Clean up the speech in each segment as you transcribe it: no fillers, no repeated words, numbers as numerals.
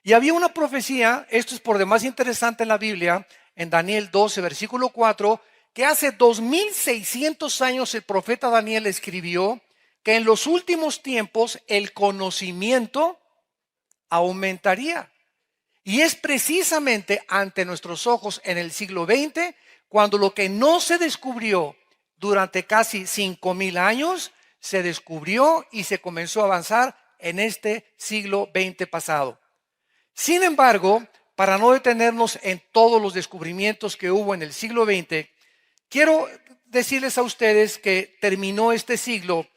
Y había una profecía, esto es por demás interesante en la Biblia, en Daniel 12, versículo 4, que hace 2600 años el profeta Daniel escribió que en los últimos tiempos el conocimiento aumentaría. Y es precisamente ante nuestros ojos en el siglo XX cuando lo que no se descubrió durante casi 5000 años se descubrió y se comenzó a avanzar en este siglo XX pasado. Sin embargo, para no detenernos en todos los descubrimientos que hubo en el siglo XX, quiero decirles a ustedes que terminó este siglo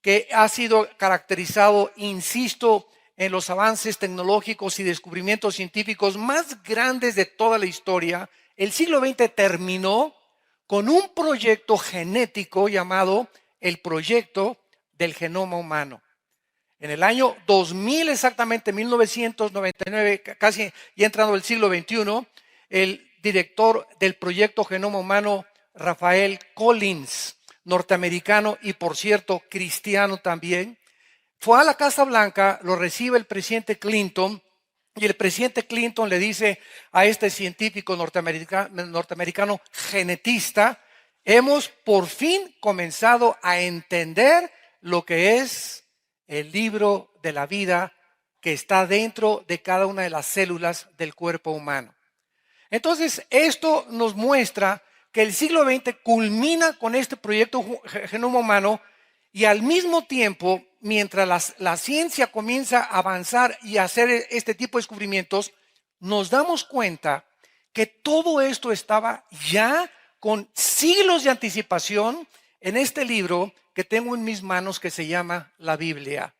que ha sido caracterizado, insisto, en los avances tecnológicos y descubrimientos científicos más grandes de toda la historia. El siglo XX terminó con un proyecto genético llamado el proyecto del genoma humano. En el año 2000, exactamente 1999, casi ya entrando el siglo XXI, el director del proyecto Genoma Humano, Rafael Collins, norteamericano y por cierto cristiano también, fue a la Casa Blanca, lo recibe el presidente Clinton y el presidente Clinton le dice a este científico norteamericano genetista, hemos por fin comenzado a entender lo que es el libro de la vida que está dentro de cada una de las células del cuerpo humano. Entonces, esto nos muestra que el siglo XX culmina con este proyecto Genoma Humano y al mismo tiempo, mientras la ciencia comienza a avanzar y a hacer este tipo de descubrimientos, nos damos cuenta que todo esto estaba ya con siglos de anticipación en este libro que tengo en mis manos que se llama la Biblia.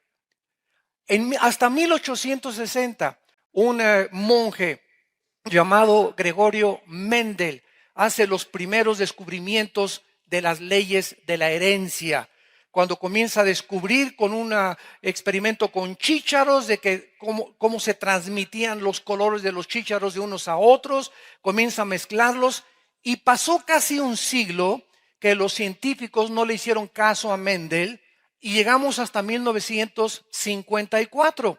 Hasta 1860, un monje llamado Gregorio Mendel hace los primeros descubrimientos de las leyes de la herencia, cuando comienza a descubrir con un experimento con chícharos de que cómo se transmitían los colores de los chícharos de unos a otros, comienza a mezclarlos y pasó casi un siglo que los científicos no le hicieron caso a Mendel y llegamos hasta 1954,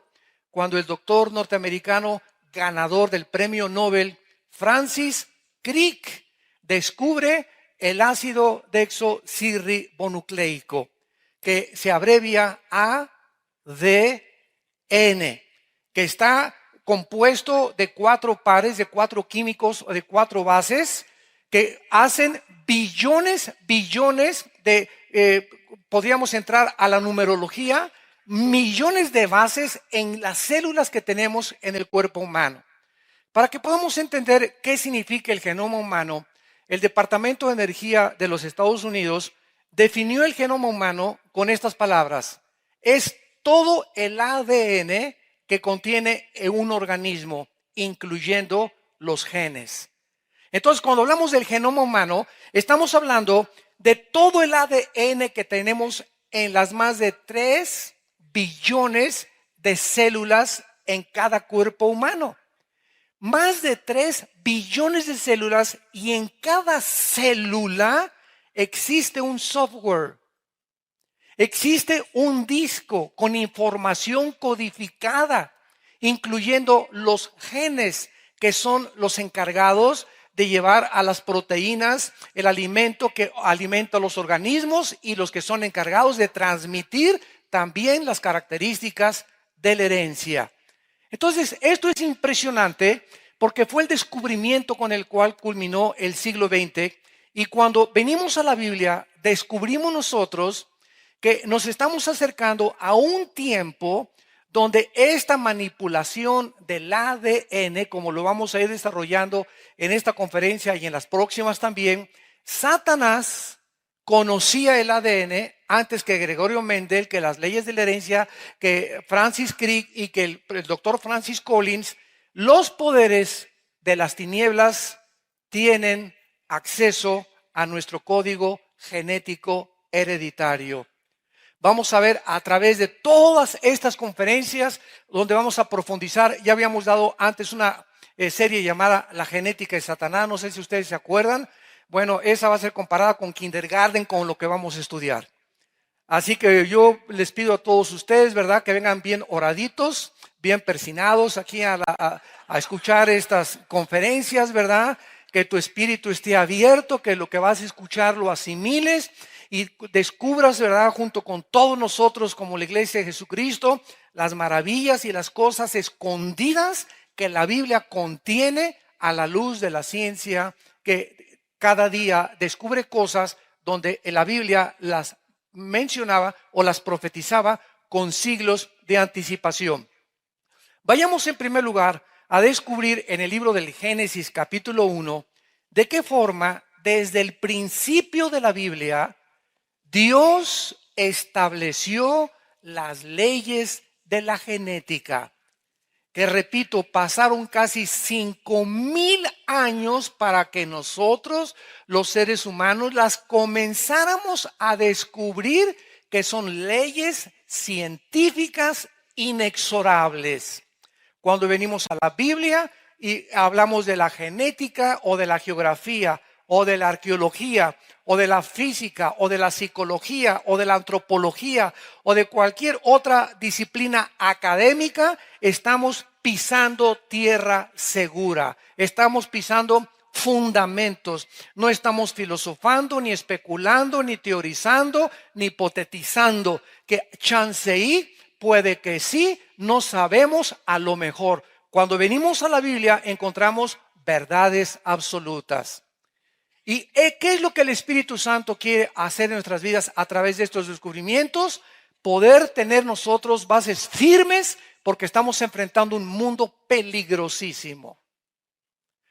cuando el doctor norteamericano ganador del premio Nobel, Francis Crick, descubre el ácido desoxirribonucleico, que se abrevia ADN, que está compuesto de 4 pares, de 4 químicos o de 4 bases que hacen billones de, podríamos entrar a la numerología, millones de bases en las células que tenemos en el cuerpo humano. Para que podamos entender qué significa el genoma humano, el Departamento de Energía de los Estados Unidos definió el genoma humano con estas palabras. Es todo el ADN que contiene un organismo, incluyendo los genes. Entonces, cuando hablamos del genoma humano, estamos hablando de todo el ADN que tenemos en las más de 3 billones de células en cada cuerpo humano. Más de 3 billones de células y en cada célula existe un software. Existe un disco con información codificada, incluyendo los genes que son los encargados de llevar a las proteínas el alimento que alimenta a los organismos y los que son encargados de transmitir también las características de la herencia. Entonces, esto es impresionante porque fue el descubrimiento con el cual culminó el siglo XX y cuando venimos a la Biblia, descubrimos nosotros que nos estamos acercando a un tiempo donde esta manipulación del ADN, como lo vamos a ir desarrollando en esta conferencia y en las próximas también, Satanás conocía el ADN antes que Gregorio Mendel, que las leyes de la herencia, que Francis Crick y que el doctor Francis Collins. Los poderes de las tinieblas tienen acceso a nuestro código genético hereditario. Vamos a ver a través de todas estas conferencias donde vamos a profundizar. Ya habíamos dado antes una serie llamada La genética de Satanás. No sé si ustedes se acuerdan. Bueno, esa va a ser comparada con kindergarten, con lo que vamos a estudiar. Así que yo les pido a todos ustedes, ¿verdad? Que vengan bien oraditos, bien persinados aquí a escuchar estas conferencias, ¿verdad? Que tu espíritu esté abierto, que lo que vas a escuchar lo asimiles y descubras, ¿verdad? Junto con todos nosotros como la iglesia de Jesucristo, las maravillas y las cosas escondidas que la Biblia contiene a la luz de la ciencia, que cada día descubre cosas donde la Biblia las mencionaba o las profetizaba con siglos de anticipación. Vayamos en primer lugar a descubrir en el libro del Génesis capítulo 1 de qué forma desde el principio de la Biblia Dios estableció las leyes de la genética, que repito, pasaron casi 5,000 años para que nosotros, los seres humanos, las comenzáramos a descubrir, que son leyes científicas inexorables. Cuando venimos a la Biblia y hablamos de la genética o de la geografía o de la arqueología o de la física o de la psicología o de la antropología o de cualquier otra disciplina académica, estamos pisando tierra segura, estamos pisando fundamentos, no estamos filosofando, ni especulando, ni teorizando, ni hipotetizando, que chanceí, puede que sí, no sabemos, a lo mejor. Cuando venimos a la Biblia encontramos verdades absolutas. ¿Y qué es lo que el Espíritu Santo quiere hacer en nuestras vidas a través de estos descubrimientos? Poder tener nosotros bases firmes, porque estamos enfrentando un mundo peligrosísimo.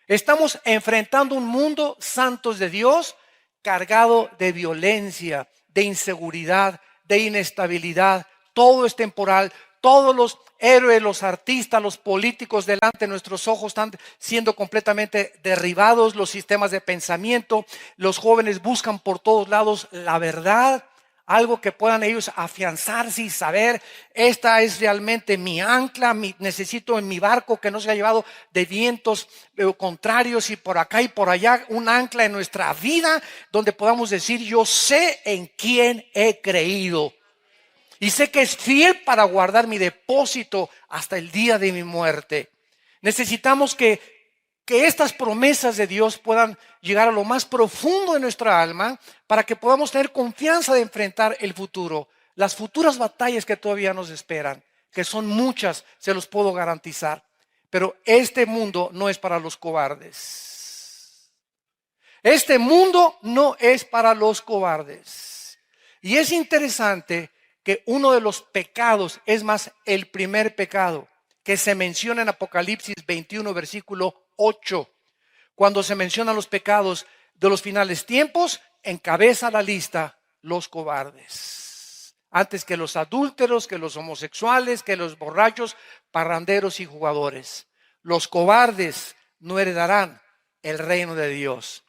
Estamos enfrentando un mundo, santos de Dios, cargado de violencia, de inseguridad, de inestabilidad. Todo es temporal. Todos los héroes, los artistas, los políticos delante de nuestros ojos están siendo completamente derribados, los sistemas de pensamiento. Los jóvenes buscan por todos lados la verdad, algo que puedan ellos afianzarse y saber, esta es realmente mi ancla, necesito en mi barco que no se ha llevado de vientos contrarios y por acá y por allá, un ancla en nuestra vida donde podamos decir, yo sé en quién he creído. Y sé que es fiel para guardar mi depósito hasta el día de mi muerte. Necesitamos que estas promesas de Dios puedan llegar a lo más profundo de nuestra alma para que podamos tener confianza de enfrentar el futuro. Las futuras batallas que todavía nos esperan, que son muchas, se los puedo garantizar. Pero este mundo no es para los cobardes. Este mundo no es para los cobardes. Y es interesante que uno de los pecados, es más, el primer pecado que se menciona en Apocalipsis 21, versículo 8, cuando se mencionan los pecados de los finales tiempos, encabeza la lista los cobardes. Antes que los adúlteros, que los homosexuales, que los borrachos, parranderos y jugadores. Los cobardes no heredarán el reino de Dios.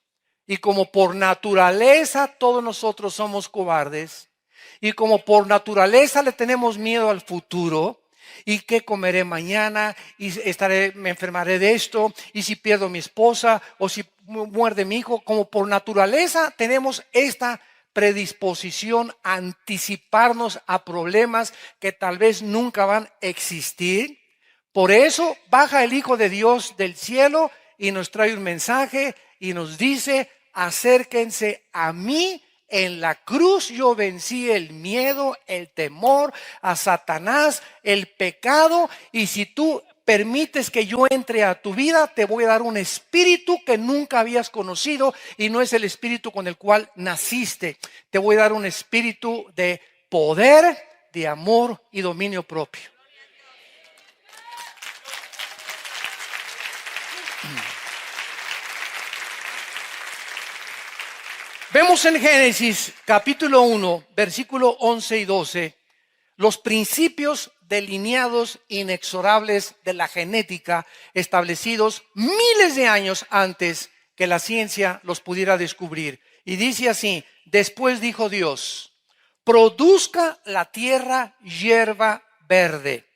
Y como por naturaleza todos nosotros somos cobardes, y como por naturaleza le tenemos miedo al futuro, y qué comeré mañana, y me enfermaré de esto, y si pierdo a mi esposa, o si muerde mi hijo, como por naturaleza tenemos esta predisposición a anticiparnos a problemas que tal vez nunca van a existir. Por eso baja el Hijo de Dios del cielo y nos trae un mensaje y nos dice, acérquense a mí. En la cruz yo vencí el miedo, el temor, a Satanás, el pecado. Y si tú permites que yo entre a tu vida, te voy a dar un espíritu que nunca habías conocido y no es el espíritu con el cual naciste. Te voy a dar un espíritu de poder, de amor y dominio propio. Vemos en Génesis capítulo 1, versículo 11 y 12, los principios delineados inexorables de la genética establecidos miles de años antes que la ciencia los pudiera descubrir. Y dice así, después dijo Dios, produzca la tierra hierba verde,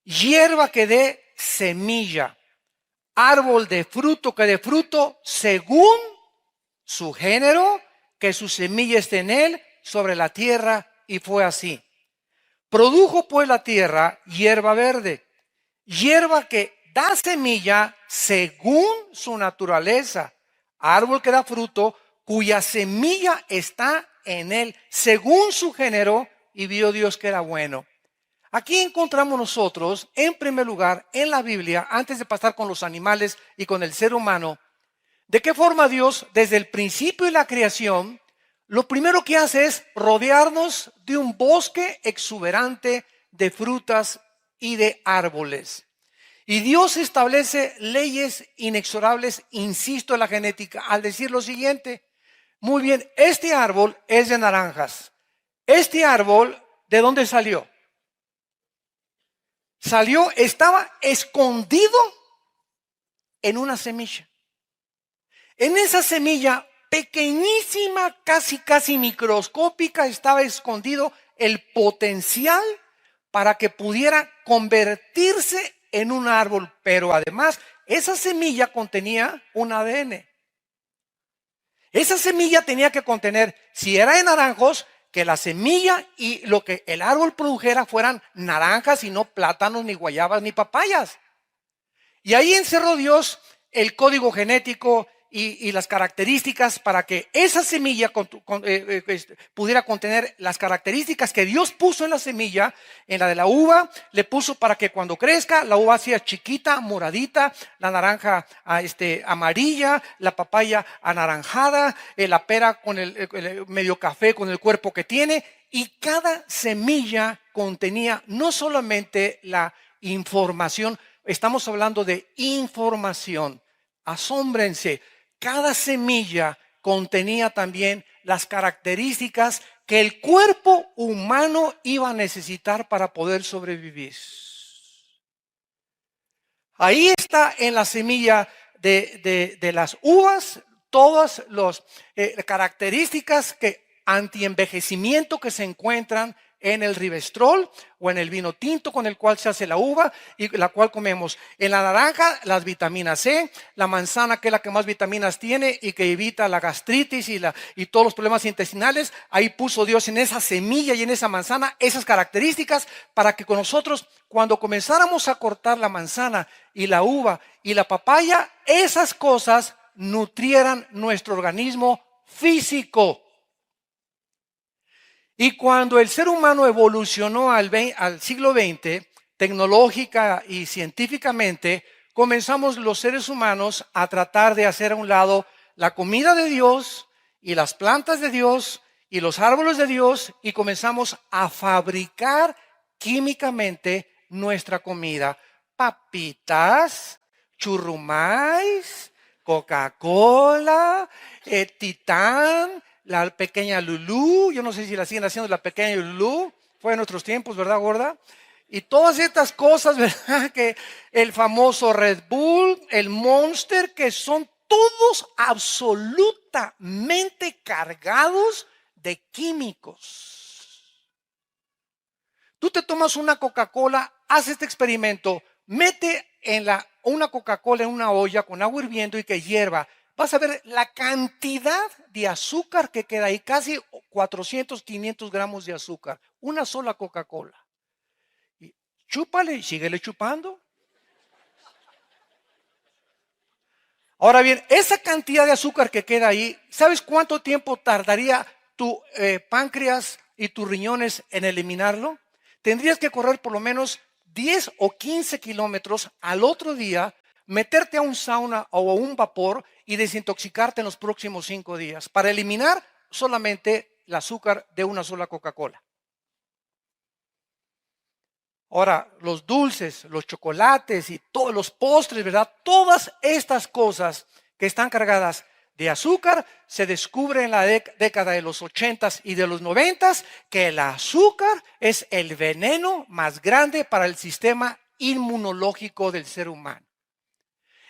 hierba que dé semilla, árbol de fruto que dé fruto según su género, que su semilla esté en él, sobre la tierra, y fue así. Produjo pues la tierra hierba verde, hierba que da semilla según su naturaleza, árbol que da fruto, cuya semilla está en él, según su género, y vio Dios que era bueno. Aquí encontramos nosotros, en primer lugar, en la Biblia, antes de pasar con los animales y con el ser humano, de qué forma Dios, desde el principio de la creación, lo primero que hace es rodearnos de un bosque exuberante de frutas y de árboles. Y Dios establece leyes inexorables, insisto, en la genética, al decir lo siguiente: muy bien, este árbol es de naranjas. Este árbol, ¿de dónde salió? Salió, estaba escondido en una semilla. En esa semilla pequeñísima, casi microscópica, estaba escondido el potencial para que pudiera convertirse en un árbol. Pero además, esa semilla contenía un ADN. Esa semilla tenía que contener, si era de naranjos, que la semilla y lo que el árbol produjera fueran naranjas y no plátanos, ni guayabas, ni papayas. Y ahí encerró Dios el código genético y las características para que esa semilla pudiera contener las características que Dios puso en la semilla. En la de la uva le puso para que cuando crezca la uva sea chiquita, moradita, la naranja amarilla, la papaya anaranjada, la pera con el medio café con el cuerpo que tiene. Y cada semilla contenía no solamente la información. Estamos hablando de información. Asómbrense, cada semilla contenía también las características que el cuerpo humano iba a necesitar para poder sobrevivir. Ahí está en la semilla de las uvas todas las características antienvejecimiento que se encuentran en el Rivestrol o en el vino tinto con el cual se hace la uva y la cual comemos. En la naranja, las vitaminas C, la manzana, que es la que más vitaminas tiene y que evita la gastritis y todos los problemas intestinales. Ahí puso Dios en esa semilla y en esa manzana esas características para que con nosotros, cuando comenzáramos a cortar la manzana y la uva y la papaya, esas cosas nutrieran nuestro organismo físico. Y cuando el ser humano evolucionó al siglo XX, tecnológica y científicamente, comenzamos los seres humanos a tratar de hacer a un lado la comida de Dios y las plantas de Dios y los árboles de Dios y comenzamos a fabricar químicamente nuestra comida. Papitas, churrumais, Coca-Cola, Titán, la pequeña Lulú. Yo no sé si la siguen haciendo, la pequeña Lulú. Fue en nuestros tiempos, ¿verdad, gorda? Y todas estas cosas, ¿verdad? Que el famoso Red Bull, el Monster, que son todos absolutamente cargados de químicos. Tú te tomas una Coca-Cola, haz este experimento, mete una Coca-Cola en una olla con agua hirviendo y que hierva. Vas a ver la cantidad de azúcar que queda ahí, casi 400, 500 gramos de azúcar. Una sola Coca-Cola. Y chúpale y síguele chupando. Ahora bien, esa cantidad de azúcar que queda ahí, ¿sabes cuánto tiempo tardaría tu páncreas y tus riñones en eliminarlo? Tendrías que correr por lo menos 10 o 15 kilómetros al otro día, meterte a un sauna o a un vapor y desintoxicarte en los próximos 5 días para eliminar solamente el azúcar de una sola Coca-Cola. Ahora, los dulces, los chocolates y todos los postres, ¿verdad? Todas estas cosas que están cargadas de azúcar, se descubre en la década de los 80s y de los 90s que el azúcar es el veneno más grande para el sistema inmunológico del ser humano.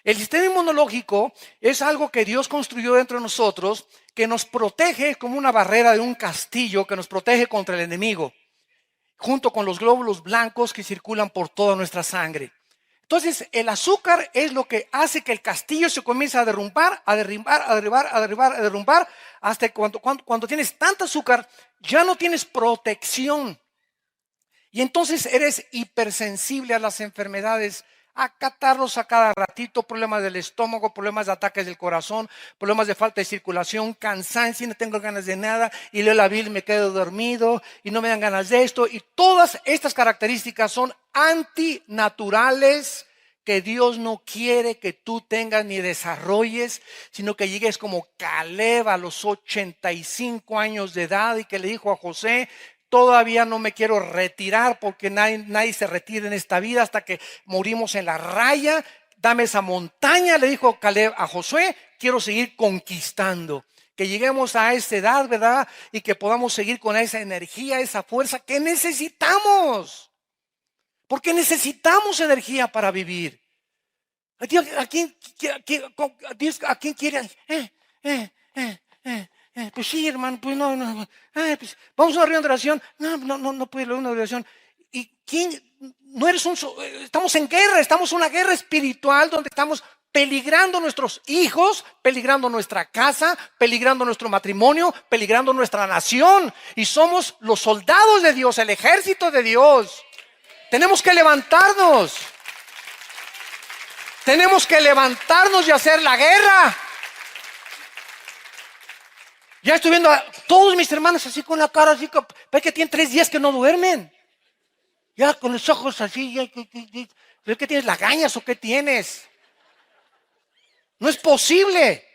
El sistema inmunológico es algo que Dios construyó dentro de nosotros, que nos protege como una barrera de un castillo, que nos protege contra el enemigo, junto con los glóbulos blancos que circulan por toda nuestra sangre. Entonces, el azúcar es lo que hace que el castillo se comience a derrumbar, hasta que cuando tienes tanta azúcar, ya no tienes protección. Y entonces eres hipersensible a las enfermedades, a catarros a cada ratito, problemas del estómago, problemas de ataques del corazón, problemas de falta de circulación, cansancio, no tengo ganas de nada, y leo la Biblia y me quedo dormido, y no me dan ganas de esto. Y todas estas características son antinaturales que Dios no quiere que tú tengas ni desarrolles, sino que llegues como Caleb a los 85 años de edad y que le dijo a José: todavía no me quiero retirar, porque nadie se retira en esta vida hasta que morimos en la raya. Dame esa montaña, le dijo Caleb a Josué, quiero seguir conquistando. Que lleguemos a esa edad, ¿verdad? Y que podamos seguir con esa energía, esa fuerza que necesitamos. Porque necesitamos energía para vivir. ¿A quién quiere? Pues sí, hermano, pues no. Pues vamos a una reunión de oración. No puede ir a una oración. ¿Y quién? No eres estamos en guerra, estamos en una guerra espiritual donde estamos peligrando nuestros hijos, peligrando nuestra casa, peligrando nuestro matrimonio, peligrando nuestra nación. Y somos los soldados de Dios, el ejército de Dios. Tenemos que levantarnos. Tenemos que levantarnos y hacer la guerra. Ya estoy viendo a todos mis hermanos así con la cara así, ve que tienen 3 días que no duermen. Ya con los ojos así, ¿qué tienes? ¿Lagañas o qué tienes? No es posible.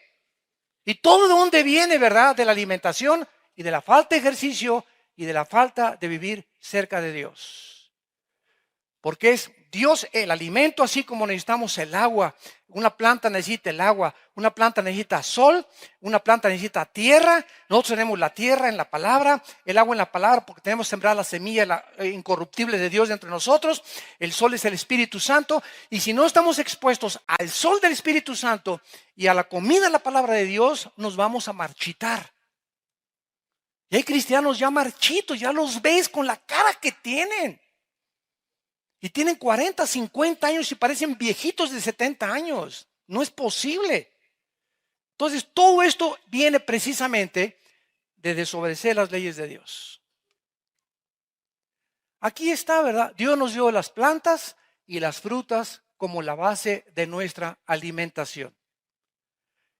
¿Y todo de dónde viene, verdad? De la alimentación y de la falta de ejercicio y de la falta de vivir cerca de Dios. Porque es Dios el alimento, así como necesitamos el agua. Una planta necesita el agua, una planta necesita sol, una planta necesita tierra. Nosotros tenemos la tierra en la palabra, el agua en la palabra, porque tenemos sembrar la semilla incorruptible de Dios entre nosotros. El sol es el Espíritu Santo. Y si no estamos expuestos al sol del Espíritu Santo y a la comida de la palabra de Dios, nos vamos a marchitar. Y hay cristianos ya marchitos, ya los ves con la cara que tienen. Y tienen 40, 50 años y parecen viejitos de 70 años. No es posible. Entonces, todo esto viene precisamente de desobedecer las leyes de Dios. Aquí está, ¿verdad? Dios nos dio las plantas y las frutas como la base de nuestra alimentación.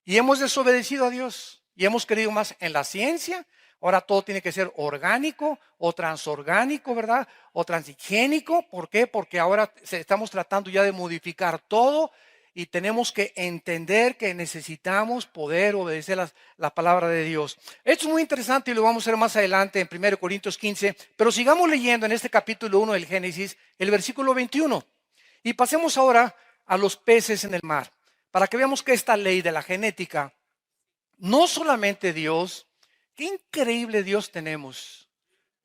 Y hemos desobedecido a Dios y hemos creído más en la ciencia. Ahora todo tiene que ser orgánico o transorgánico, ¿verdad? O transgénico. ¿Por qué? Porque ahora estamos tratando ya de modificar todo y tenemos que entender que necesitamos poder obedecer la palabra de Dios. Esto es muy interesante y lo vamos a ver más adelante en 1 Corintios 15. Pero sigamos leyendo en este capítulo 1 del Génesis, el versículo 21. Y pasemos ahora a los peces en el mar, para que veamos que esta ley de la genética, no solamente Dios. Qué increíble Dios tenemos.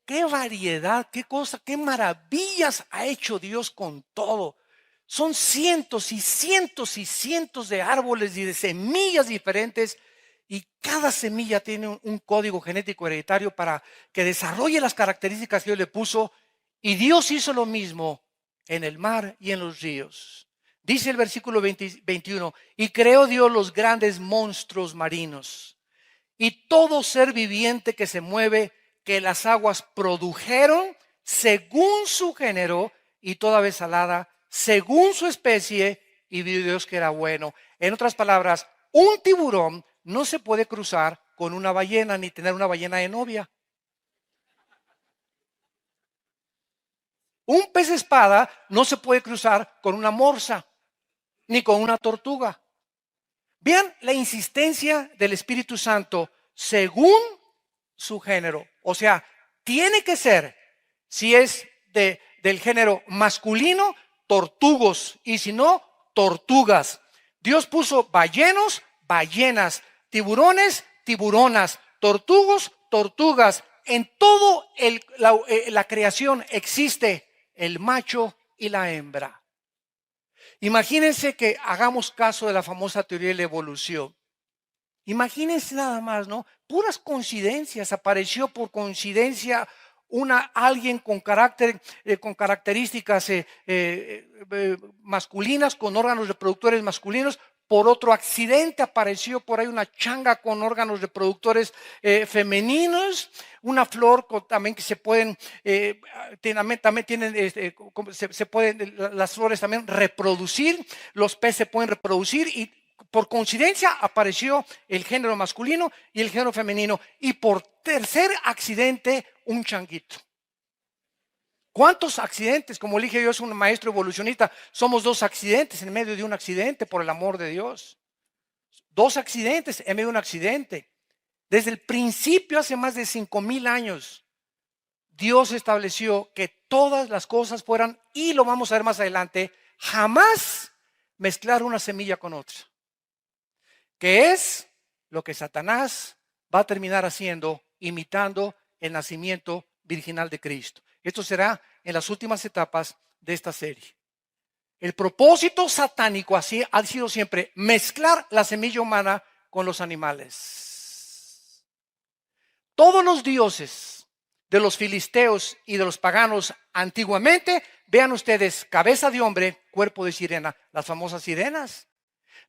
Qué variedad, qué cosa, qué maravillas ha hecho Dios con todo. Son cientos y cientos y cientos de árboles y de semillas diferentes. Y cada semilla tiene un código genético hereditario para que desarrolle las características que Dios le puso. Y Dios hizo lo mismo en el mar y en los ríos. Dice el versículo 21, y creó Dios los grandes monstruos marinos y todo ser viviente que se mueve, que las aguas produjeron según su género, y toda ave salada según su especie, y vio Dios que era bueno. En otras palabras, un tiburón no se puede cruzar con una ballena ni tener una ballena de novia. Un pez espada no se puede cruzar con una morsa ni con una tortuga. Vean la insistencia del Espíritu Santo según su género. O sea, tiene que ser, si es del género masculino, tortugos, y si no, tortugas. Dios puso ballenos, ballenas, tiburones, tiburonas, tortugos, tortugas. En todo la creación existe el macho y la hembra. Imagínense que hagamos caso de la famosa teoría de la evolución. Imagínense nada más, ¿no? Puras coincidencias. Apareció por coincidencia alguien con características masculinas, con órganos reproductores masculinos. Por otro accidente apareció por ahí una changa con órganos reproductores femeninos, una flor también que se pueden, también tienen, se pueden, las flores también reproducir, los peces se pueden reproducir y por coincidencia apareció el género masculino y el género femenino. Y por tercer accidente, un changuito. ¿Cuántos accidentes? Como le dije, yo soy un maestro evolucionista. Somos 2 accidentes en medio de un accidente, por el amor de Dios. 2 accidentes en medio de un accidente. Desde el principio, hace más de 5,000 años, Dios estableció que todas las cosas fueran, y lo vamos a ver más adelante, jamás mezclar una semilla con otra. Que es lo que Satanás va a terminar haciendo, imitando el nacimiento virginal de Cristo. Esto será en las últimas etapas de esta serie. El propósito satánico así ha sido siempre mezclar la semilla humana con los animales. Todos los dioses de los filisteos y de los paganos antiguamente, vean ustedes, cabeza de hombre, cuerpo de sirena, las famosas sirenas.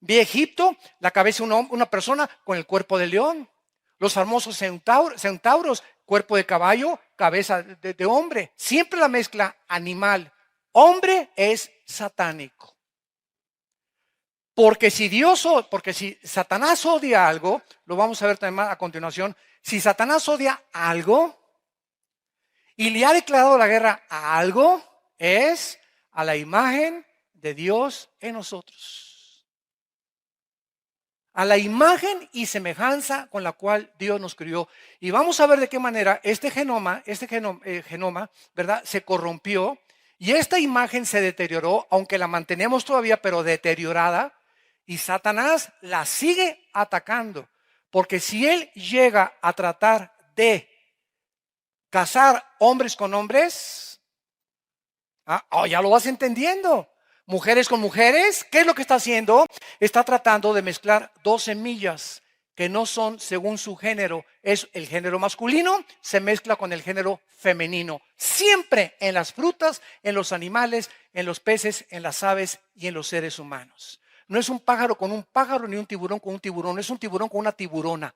Vi Egipto, la cabeza de una persona con el cuerpo de león. Los famosos centauros, cuerpo de caballo, cabeza de hombre. Siempre la mezcla animal. Hombre es satánico. Porque si Satanás odia algo, lo vamos a ver también a continuación, si Satanás odia algo y le ha declarado la guerra a algo, es a la imagen de Dios en nosotros. A la imagen y semejanza con la cual Dios nos crió. Y vamos a ver de qué manera este genoma, ¿verdad?, se corrompió y esta imagen se deterioró, aunque la mantenemos todavía, pero deteriorada, y Satanás la sigue atacando. Porque si él llega a tratar de casar hombres con hombres, ya lo vas entendiendo. Mujeres con mujeres, ¿qué es lo que está haciendo? Está tratando de mezclar 2 semillas que no son según su género. Es el género masculino, se mezcla con el género femenino. Siempre en las frutas, en los animales, en los peces, en las aves y en los seres humanos. No es un pájaro con un pájaro ni un tiburón con un tiburón, es un tiburón con una tiburona.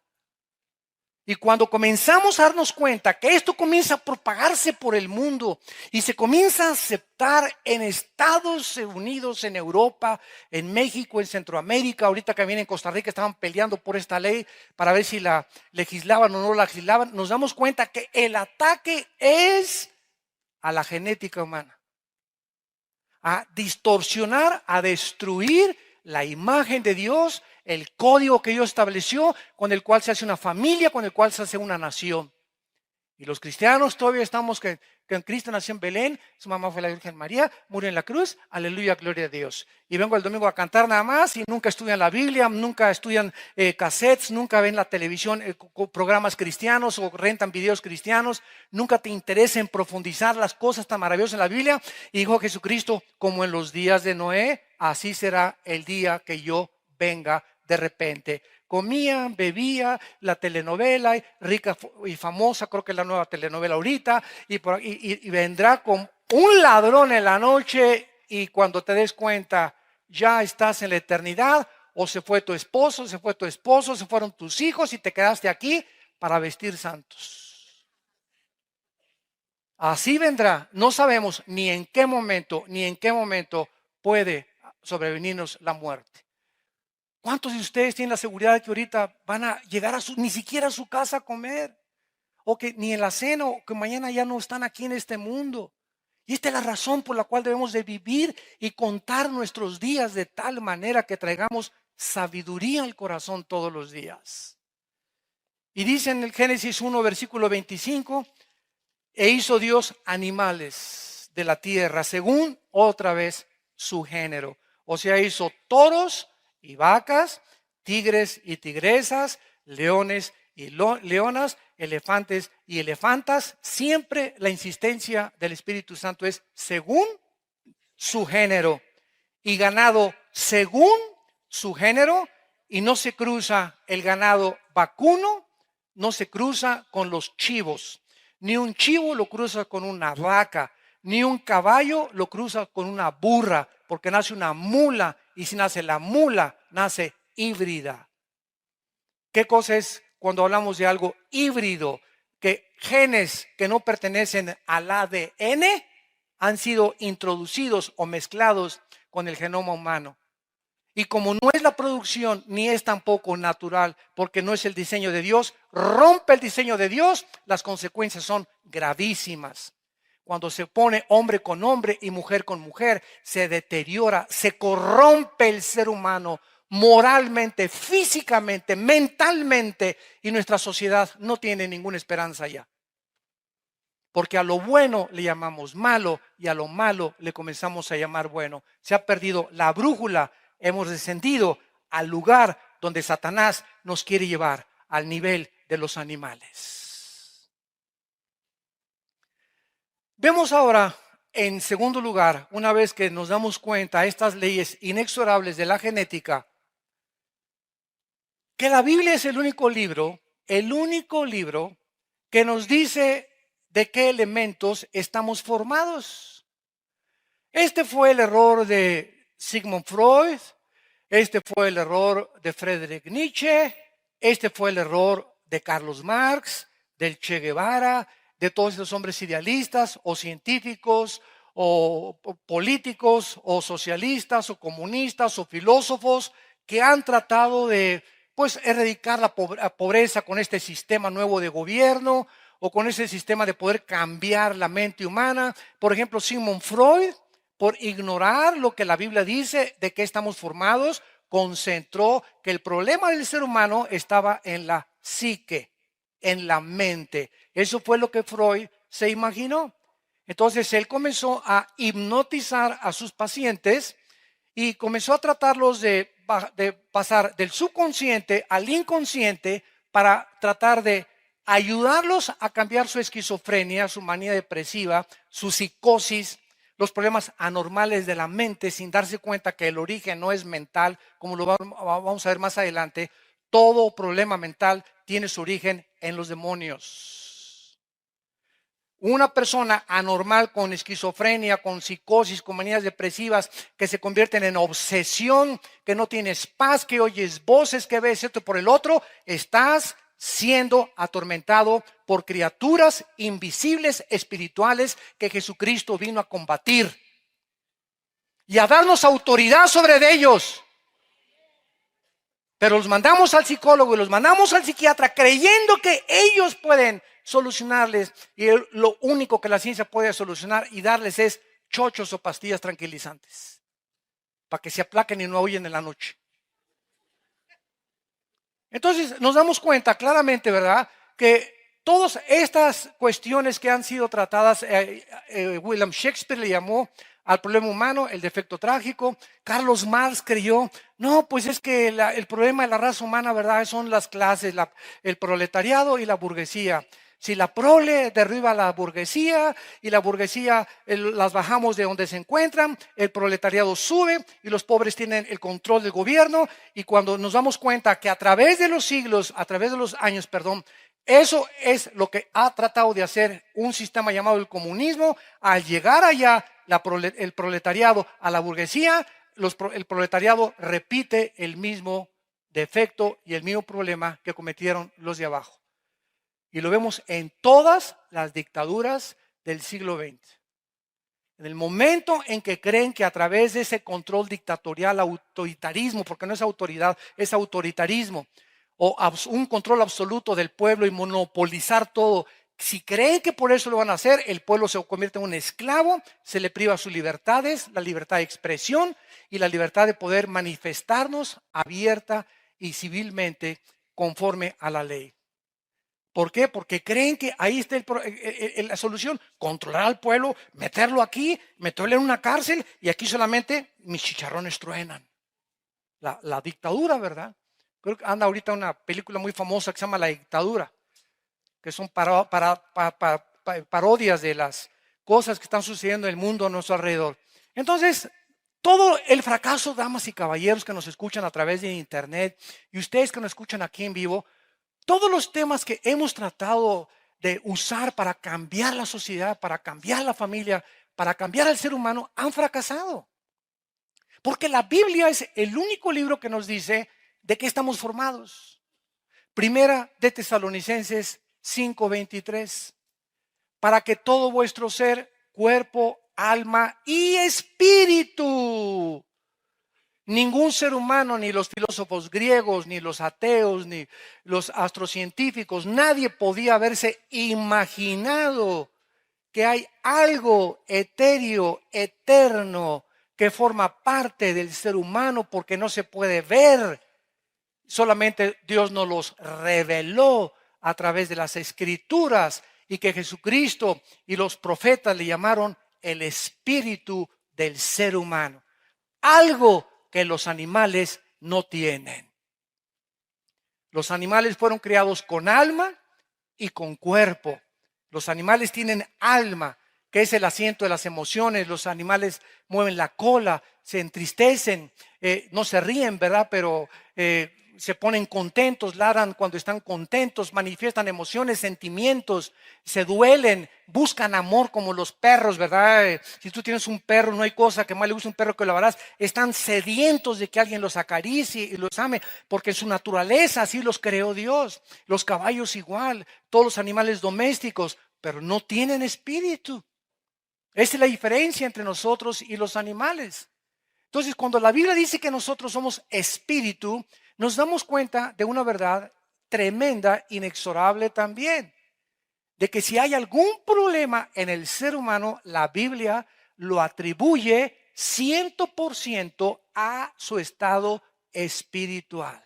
Y cuando comenzamos a darnos cuenta que esto comienza a propagarse por el mundo y se comienza a aceptar en Estados Unidos, en Europa, en México, en Centroamérica, ahorita que viene en Costa Rica estaban peleando por esta ley para ver si la legislaban o no la legislaban, nos damos cuenta que el ataque es a la genética humana, a distorsionar, a destruir la imagen de Dios, el código que Dios estableció, con el cual se hace una familia, con el cual se hace una nación. Y los cristianos todavía estamos que en Cristo nació en Belén, su mamá fue la Virgen María, murió en la cruz, aleluya, gloria a Dios. Y vengo el domingo a cantar nada más y nunca estudian la Biblia, nunca estudian cassettes, nunca ven la televisión, programas cristianos o rentan videos cristianos, nunca te interesa en profundizar las cosas tan maravillosas en la Biblia. Y dijo Jesucristo, como en los días de Noé, así será el día que yo venga de repente. Comía, bebía, la telenovela, rica y famosa, creo que es la nueva telenovela ahorita, y vendrá con un ladrón en la noche y cuando te des cuenta ya estás en la eternidad, o se fue tu esposo, se fueron tus hijos y te quedaste aquí para vestir santos. Así vendrá, no sabemos ni en qué momento puede sobrevenirnos la muerte. ¿Cuántos de ustedes tienen la seguridad de que ahorita van a llegar ni siquiera a su casa a comer? O que ni en la cena, o que mañana ya no están aquí en este mundo. Y esta es la razón por la cual debemos de vivir y contar nuestros días de tal manera que traigamos sabiduría al corazón todos los días. Y dice en el Génesis 1, versículo 25, e hizo Dios animales de la tierra según otra vez su género. O sea, hizo toros y vacas, tigres y tigresas, leones y leonas, elefantes y elefantas. Siempre la insistencia del Espíritu Santo es según su género, y ganado según su género, y no se cruza el ganado vacuno, no se cruza con los chivos. Ni un chivo lo cruza con una vaca, ni un caballo lo cruza con una burra, porque nace una mula y si nace la mula, nace híbrida. ¿Qué cosa es cuando hablamos de algo híbrido? Que genes que no pertenecen al ADN han sido introducidos o mezclados con el genoma humano. Y como no es la producción ni es tampoco natural, porque no es el diseño de Dios, rompe el diseño de Dios, las consecuencias son gravísimas. Cuando se pone hombre con hombre y mujer con mujer, se deteriora, se corrompe el ser humano moralmente, físicamente, mentalmente, y nuestra sociedad no tiene ninguna esperanza ya. Porque a lo bueno le llamamos malo y a lo malo le comenzamos a llamar bueno. Se ha perdido la brújula, hemos descendido al lugar donde Satanás nos quiere llevar, al nivel de los animales. Vemos ahora, en segundo lugar, una vez que nos damos cuenta de estas leyes inexorables de la genética, que la Biblia es el único libro que nos dice de qué elementos estamos formados. Este fue el error de Sigmund Freud, este fue el error de Friedrich Nietzsche, este fue el error de Carlos Marx, del Che Guevara, de todos esos hombres idealistas o científicos o políticos o socialistas o comunistas o filósofos que han tratado de erradicar la pobreza con este sistema nuevo de gobierno o con ese sistema de poder cambiar la mente humana. Por ejemplo, Sigmund Freud, por ignorar lo que la Biblia dice de que estamos formados, concentró que el problema del ser humano estaba en la psique, en la mente. Eso fue lo que Freud se imaginó. Entonces él comenzó a hipnotizar a sus pacientes y comenzó a tratarlos de pasar del subconsciente al inconsciente para tratar de ayudarlos a cambiar su esquizofrenia, su manía depresiva, su psicosis, los problemas anormales de la mente, sin darse cuenta que el origen no es mental, como lo vamos a ver más adelante. Todo problema mental tiene su origen en los demonios. Una persona anormal con esquizofrenia, con psicosis, con manías depresivas que se convierten en obsesión, que no tienes paz, que oyes voces, que ves esto por el otro, estás siendo atormentado por criaturas invisibles espirituales que Jesucristo vino a combatir y a darnos autoridad sobre ellos. Pero los mandamos al psicólogo y los mandamos al psiquiatra creyendo que ellos pueden solucionarles, y lo único que la ciencia puede solucionar y darles es chochos o pastillas tranquilizantes para que se aplaquen y no huyen en la noche. Entonces nos damos cuenta claramente, ¿verdad?, que todas estas cuestiones que han sido tratadas, William Shakespeare le llamó al problema humano el defecto trágico. Carlos Marx creyó, no, pues es que el problema de la raza humana, ¿verdad?, son las clases, el proletariado y la burguesía. Si la prole derriba a la burguesía y la burguesía las bajamos de donde se encuentran, el proletariado sube y los pobres tienen el control del gobierno. Y cuando nos damos cuenta que a través de los siglos, a través de los años, eso es lo que ha tratado de hacer un sistema llamado el comunismo. Al llegar allá el proletariado a la burguesía, el proletariado repite el mismo defecto y el mismo problema que cometieron los de abajo. Y lo vemos en todas las dictaduras del siglo XX. En el momento en que creen que a través de ese control dictatorial, autoritarismo, porque no es autoridad, es autoritarismo, o un control absoluto del pueblo y monopolizar todo, si creen que por eso lo van a hacer, el pueblo se convierte en un esclavo, se le priva sus libertades, la libertad de expresión y la libertad de poder manifestarnos abierta y civilmente conforme a la ley. ¿Por qué? Porque creen que ahí está la solución, controlar al pueblo, meterlo aquí, meterlo en una cárcel y aquí solamente mis chicharrones truenan. La dictadura, ¿verdad? Creo que anda ahorita una película muy famosa que se llama La Dictadura, que son parodias de las cosas que están sucediendo en el mundo a nuestro alrededor. Entonces, todo el fracaso, damas y caballeros que nos escuchan a través de internet y ustedes que nos escuchan aquí en vivo, todos los temas que hemos tratado de usar para cambiar la sociedad, para cambiar la familia, para cambiar al ser humano, han fracasado. Porque la Biblia es el único libro que nos dice de qué estamos formados. Primera de Tesalonicenses 5:23. Para que todo vuestro ser, cuerpo, alma y espíritu. Ningún ser humano, ni los filósofos griegos, ni los ateos, ni los astrocientíficos, nadie podía haberse imaginado que hay algo etéreo, eterno, que forma parte del ser humano porque no se puede ver. Solamente Dios nos los reveló a través de las escrituras y que Jesucristo y los profetas le llamaron el espíritu del ser humano. Algo que los animales no tienen. Los animales fueron creados con alma y con cuerpo. Los animales tienen alma, que es el asiento de las emociones. Los animales mueven la cola, se entristecen, no se ríen, ¿verdad? Pero se ponen contentos, ladran cuando están contentos, manifiestan emociones, sentimientos, se duelen, buscan amor como los perros, ¿verdad? Si tú tienes un perro, no hay cosa que más le guste a un perro que lo abrace. Están sedientos de que alguien los acaricie y los ame, porque su naturaleza así los creó Dios. Los caballos igual, todos los animales domésticos, pero no tienen espíritu. Esa es la diferencia entre nosotros y los animales. Entonces, cuando la Biblia dice que nosotros somos espíritu, nos damos cuenta de una verdad tremenda, inexorable también, de que si hay algún problema en el ser humano, la Biblia lo atribuye 100% a su estado espiritual.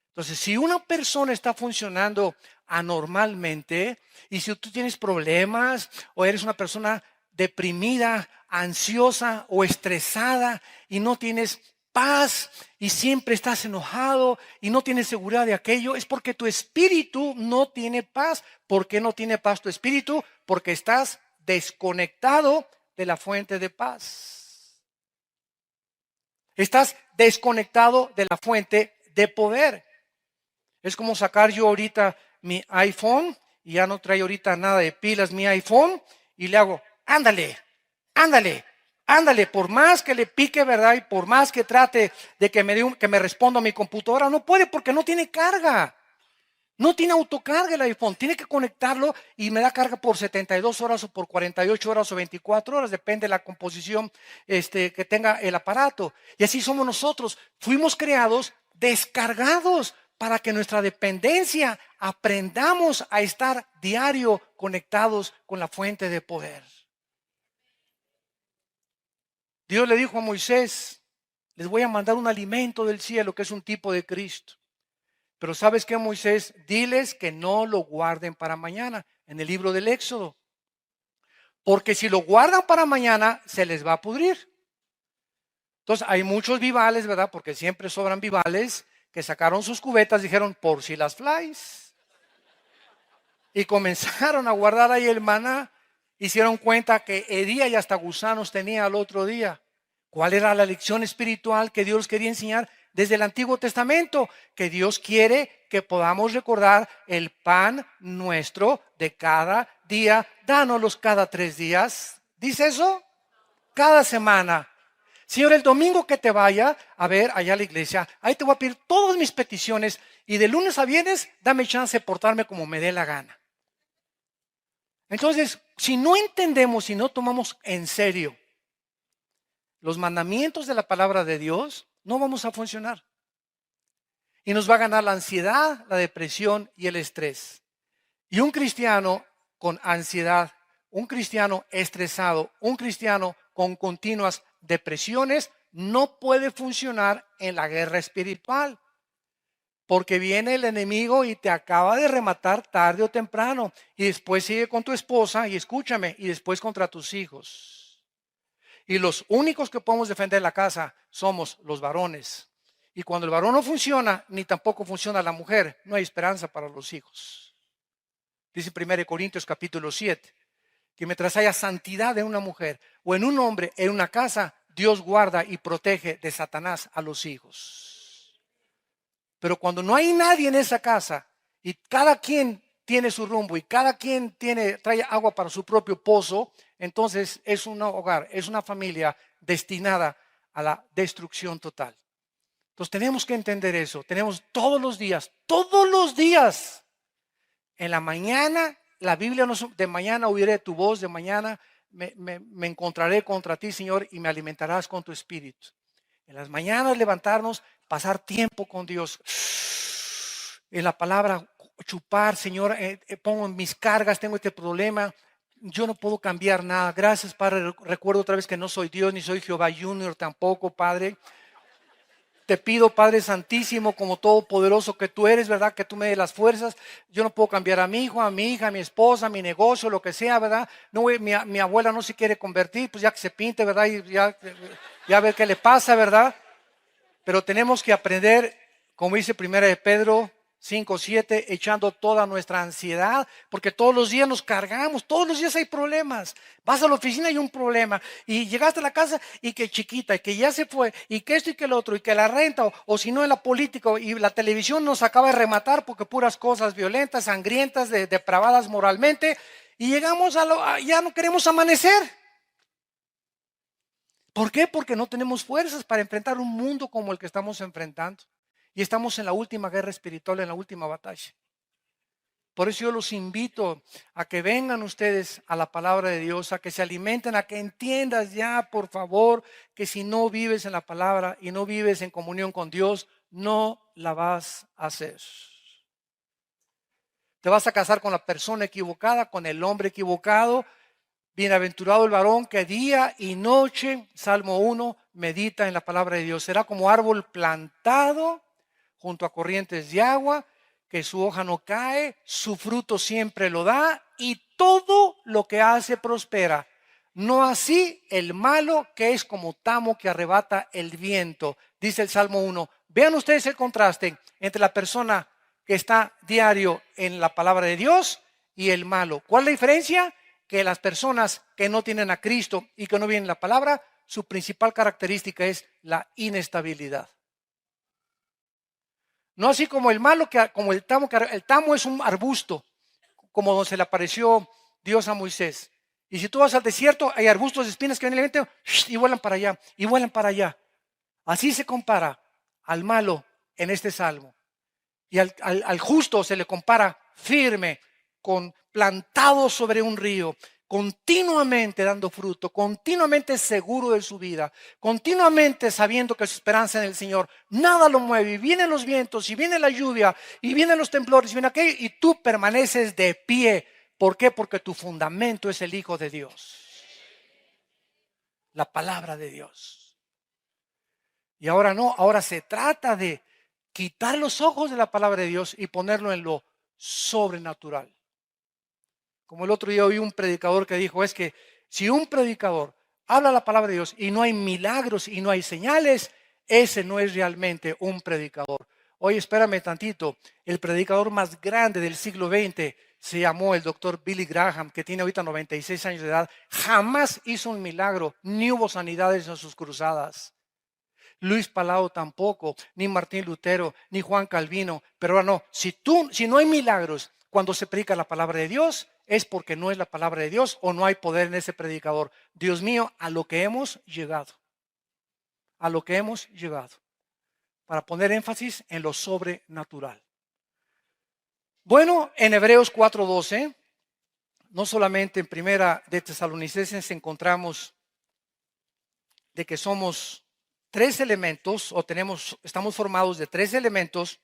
Entonces, si una persona está funcionando anormalmente y si tú tienes problemas o eres una persona deprimida, ansiosa o estresada y no tienes paz y siempre estás enojado y no tienes seguridad de aquello, es porque tu espíritu no tiene paz. ¿Por qué no tiene paz tu espíritu? Porque estás desconectado de la fuente de paz. Estás desconectado de la fuente de poder. Es como sacar yo ahorita mi iPhone y ya no trae ahorita nada de pilas mi iPhone y le hago, ándale, ándale, ándale, por más que le pique, ¿verdad? Y por más que trate de que me responda a mi computadora, no puede porque no tiene carga. No tiene autocarga el iPhone, tiene que conectarlo y me da carga por 72 horas o por 48 horas o 24 horas, depende de la composición que tenga el aparato. Y así somos nosotros, fuimos creados descargados para que nuestra dependencia aprendamos a estar diario conectados con la fuente de poder. Dios le dijo a Moisés, les voy a mandar un alimento del cielo que es un tipo de Cristo. Pero ¿sabes qué, Moisés? Diles que no lo guarden para mañana, en el libro del Éxodo. Porque si lo guardan para mañana, se les va a pudrir. Entonces, hay muchos vivales, ¿verdad? Porque siempre sobran vivales, que sacaron sus cubetas, dijeron, por si las flies. Y comenzaron a guardar ahí el maná. Hicieron cuenta que hería y hasta gusanos tenía al otro día. ¿Cuál era la lección espiritual que Dios quería enseñar desde el Antiguo Testamento? Que Dios quiere que podamos recordar el pan nuestro de cada día. Dánoslos cada 3 días. ¿Dice eso? Cada semana. Señor, el domingo que te vaya a ver allá a la iglesia, ahí te voy a pedir todas mis peticiones y de lunes a viernes dame chance de portarme como me dé la gana. Entonces, si no entendemos, si no tomamos en serio los mandamientos de la palabra de Dios, no vamos a funcionar. Y nos va a ganar la ansiedad, la depresión y el estrés. Y un cristiano con ansiedad, un cristiano estresado, un cristiano con continuas depresiones, no puede funcionar en la guerra espiritual. Porque viene el enemigo y te acaba de rematar tarde o temprano. Y después sigue con tu esposa, y escúchame, y después contra tus hijos. Y los únicos que podemos defender la casa somos los varones. Y cuando el varón no funciona, ni tampoco funciona la mujer, no hay esperanza para los hijos. Dice 1 Corintios capítulo 7, que mientras haya santidad en una mujer o en un hombre, en una casa, Dios guarda y protege de Satanás a los hijos. Pero cuando no hay nadie en esa casa y cada quien tiene su rumbo y cada quien trae agua para su propio pozo, entonces es un hogar, es una familia destinada a la destrucción total. Entonces tenemos que entender eso. Tenemos todos los días. En la mañana, la Biblia nos, de mañana oiré tu voz, de mañana me encontraré contra ti, Señor, y me alimentarás con tu espíritu. En las mañanas levantarnos, pasar tiempo con Dios. En la palabra chupar, Señor, pongo en mis cargas, tengo este problema. Yo no puedo cambiar nada. Gracias, Padre. Recuerdo otra vez que no soy Dios, ni soy Jehová Junior tampoco, Padre. Te pido, Padre Santísimo, como todopoderoso que tú eres, ¿verdad? Que tú me des las fuerzas. Yo no puedo cambiar a mi hijo, a mi hija, a mi esposa, a mi negocio, lo que sea, ¿verdad? No, mi abuela no se quiere convertir, pues ya que se pinte, ¿verdad? Y ya ver qué le pasa, ¿verdad? Pero tenemos que aprender, como dice 1 de Pedro 5:7, echando toda nuestra ansiedad, porque todos los días nos cargamos, todos los días hay problemas. Vas a la oficina y hay un problema, y llegaste a la casa y que chiquita, y que ya se fue, y que esto y que el otro, y que la renta, o si no en la política, y la televisión nos acaba de rematar porque puras cosas violentas, sangrientas, depravadas moralmente, y llegamos ya no queremos amanecer. ¿Por qué? Porque no tenemos fuerzas para enfrentar un mundo como el que estamos enfrentando. Y estamos en la última guerra espiritual, en la última batalla. Por eso yo los invito a que vengan ustedes a la palabra de Dios, a que se alimenten, a que entiendas ya, por favor, que si no vives en la palabra y no vives en comunión con Dios, no la vas a hacer. Te vas a casar con la persona equivocada, con el hombre equivocado. Bienaventurado el varón que día y noche, Salmo 1, medita en la palabra de Dios. Será como árbol plantado junto a corrientes de agua, que su hoja no cae, su fruto siempre lo da y todo lo que hace prospera. No así el malo, que es como tamo que arrebata el viento, dice el Salmo 1. Vean ustedes el contraste entre la persona que está diario en la palabra de Dios y el malo. ¿Cuál es la diferencia? Que las personas que no tienen a Cristo y que no vienen la palabra, su principal característica es la inestabilidad. No así como el malo, como el tamo es un arbusto, como donde se le apareció Dios a Moisés. Y si tú vas al desierto, hay arbustos de espinas que vienen el viento y vuelan para allá, y vuelan para allá. Así se compara al malo en este salmo. Y al justo se le compara firme, plantado sobre un río, continuamente dando fruto, continuamente seguro de su vida, continuamente sabiendo que su esperanza en el Señor, nada lo mueve, y vienen los vientos, y viene la lluvia, y vienen los temblores, y viene aquello, y tú permaneces de pie. ¿Por qué? Porque tu fundamento es el Hijo de Dios, la palabra de Dios. Y ahora no, ahora se trata de quitar los ojos de la palabra de Dios y ponerlo en lo sobrenatural. Como el otro día oí un predicador que dijo, es que si un predicador habla la palabra de Dios y no hay milagros y no hay señales, ese no es realmente un predicador. Oye, espérame tantito, el predicador más grande del siglo XX se llamó el doctor Billy Graham, que tiene ahorita 96 años de edad. Jamás hizo un milagro, ni hubo sanidades en sus cruzadas. Luis Palau tampoco, ni Martín Lutero, ni Juan Calvino. Pero ahora no, si no hay milagros cuando se predica la palabra de Dios, es porque no es la palabra de Dios o no hay poder en ese predicador. Dios mío, a lo que hemos llegado. A lo que hemos llegado. Para poner énfasis en lo sobrenatural. Bueno, en Hebreos 4:12, no solamente en Primera de Tesalonicenses encontramos de que somos tres elementos o estamos formados de tres elementos,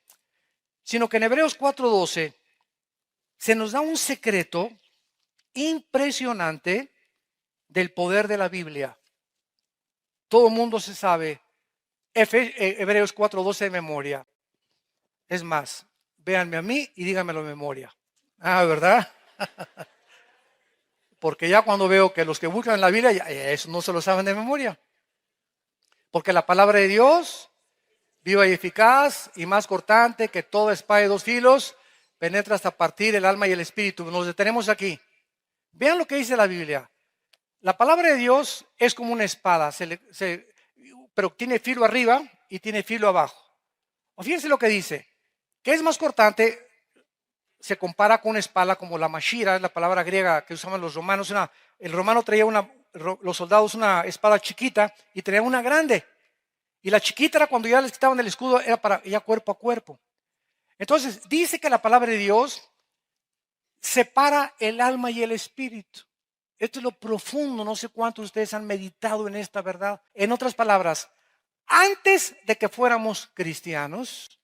sino que en Hebreos 4:12 se nos da un secreto impresionante del poder de la Biblia. Todo el mundo se sabe Hebreos 4:12 de memoria. Es más, véanme a mí y díganmelo de memoria. Ah, ¿verdad? Porque ya cuando veo que los que buscan la Biblia, eso no se lo saben de memoria. Porque la palabra de Dios, viva y eficaz y más cortante que toda espada de dos filos, penetra hasta partir el alma y el espíritu. Nos detenemos aquí. Vean lo que dice la Biblia. La palabra de Dios es como una espada, pero tiene filo arriba y tiene filo abajo. O fíjense lo que dice, que es más cortante, se compara con una espada como la mashira, es la palabra griega que usaban los romanos. El romano traía los soldados una espada chiquita y traía una grande. Y la chiquita era cuando ya les quitaban el escudo, era para ya cuerpo a cuerpo. Entonces, dice que la palabra de Dios separa el alma y el espíritu. Esto es lo profundo, no sé cuántos de ustedes han meditado en esta verdad. En otras palabras, antes de que fuéramos cristianos,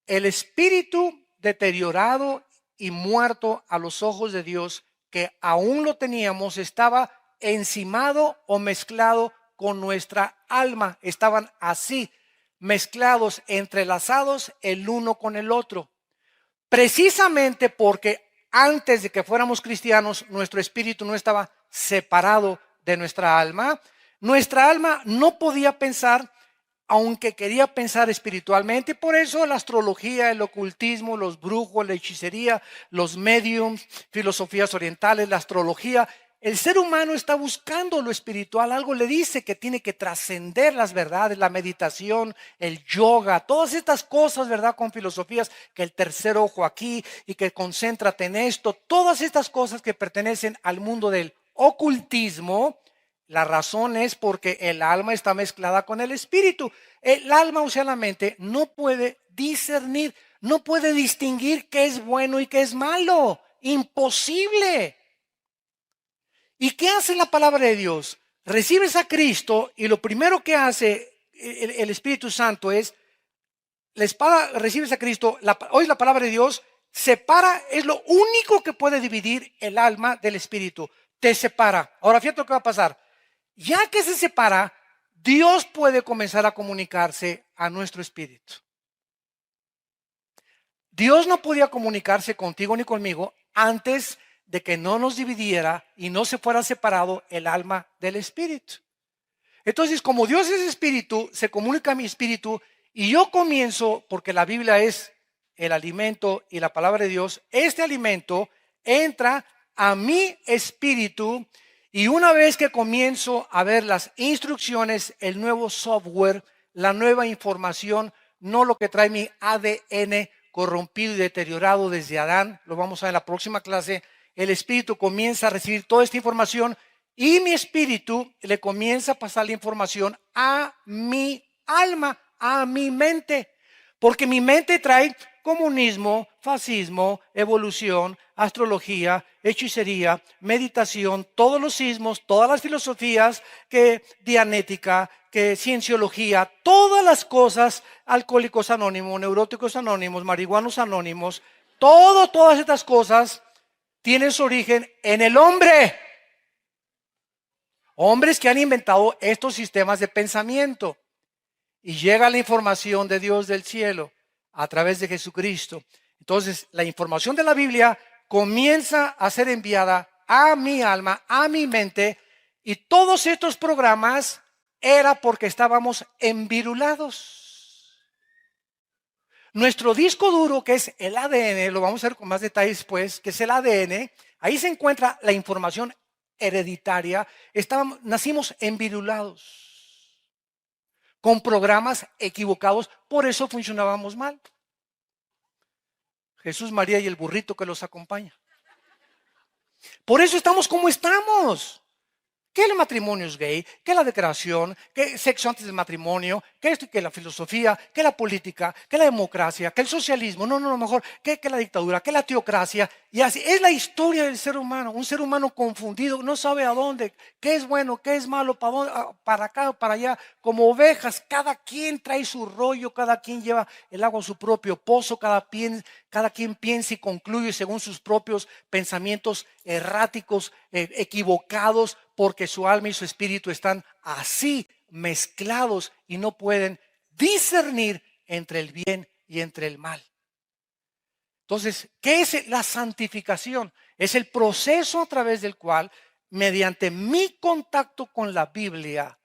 el espíritu deteriorado y muerto a los ojos de Dios, que aún lo teníamos, estaba encimado o mezclado con nuestra alma. Estaban así, mezclados, entrelazados el uno con el otro. Precisamente porque antes de que fuéramos cristianos, nuestro espíritu no estaba separado de nuestra alma. Nuestra alma no podía pensar, aunque quería pensar espiritualmente. Por eso la astrología, el ocultismo, los brujos, la hechicería, los mediums, filosofías orientales, la astrología. El ser humano está buscando lo espiritual. Algo le dice que tiene que trascender las verdades, la meditación, el yoga, todas estas cosas, ¿verdad? Con filosofías, que el tercer ojo aquí y que concéntrate en esto. Todas estas cosas que pertenecen al mundo del ocultismo. La razón es porque el alma está mezclada con el espíritu. El alma, o sea, la mente, no puede discernir, no puede distinguir qué es bueno y qué es malo. Imposible. ¿Y qué hace la palabra de Dios? Recibes a Cristo y lo primero que hace el Espíritu Santo es, la espada, recibes a Cristo, hoy la palabra de Dios separa, es lo único que puede dividir el alma del espíritu. Te separa. Ahora fíjate lo que va a pasar. Ya que se separa, Dios puede comenzar a comunicarse a nuestro espíritu. Dios no podía comunicarse contigo ni conmigo antes de que no nos dividiera y no se fuera separado el alma del espíritu. Entonces, como Dios es espíritu, se comunica a mi espíritu y yo comienzo, porque la Biblia es el alimento y la palabra de Dios, este alimento entra a mi espíritu y una vez que comienzo a ver las instrucciones, el nuevo software, la nueva información, no lo que trae mi ADN corrompido y deteriorado desde Adán, lo vamos a ver en la próxima clase, el espíritu comienza a recibir toda esta información y mi espíritu le comienza a pasar la información a mi alma, a mi mente, porque mi mente trae comunismo, fascismo, evolución, astrología, hechicería, meditación, todos los sismos, todas las filosofías, que dianética, que cienciología, todas las cosas, alcohólicos anónimos, neuróticos anónimos, marihuanos anónimos, todas estas cosas tienen su origen en el hombre. Hombres que han inventado estos sistemas de pensamiento. Y llega la información de Dios del cielo a través de Jesucristo. Entonces, la información de la Biblia comienza a ser enviada a mi alma, a mi mente, y todos estos programas era porque estábamos envirulados. Nuestro disco duro, que es el ADN, lo vamos a ver con más detalles después, que es el ADN, ahí se encuentra la información hereditaria. Nacimos envirulados, con programas equivocados, por eso funcionábamos mal. Jesús, María y el burrito que los acompaña. Por eso estamos como estamos. Que el matrimonio es gay, que la declaración, que sexo antes del matrimonio, que esto y que la filosofía, que la política, que la democracia, que el socialismo, no, mejor, que la dictadura, que la teocracia. Y así es la historia del ser humano, un ser humano confundido, no sabe a dónde, qué es bueno, qué es malo, para acá o para allá, como ovejas, cada quien trae su rollo, cada quien lleva el agua a su propio pozo, cada quien piensa y concluye según sus propios pensamientos erráticos, equivocados, porque su alma y su espíritu están así mezclados y no pueden discernir entre el bien y entre el mal. Entonces, ¿qué es la santificación? Es el proceso a través del cual, mediante mi contacto con la Biblia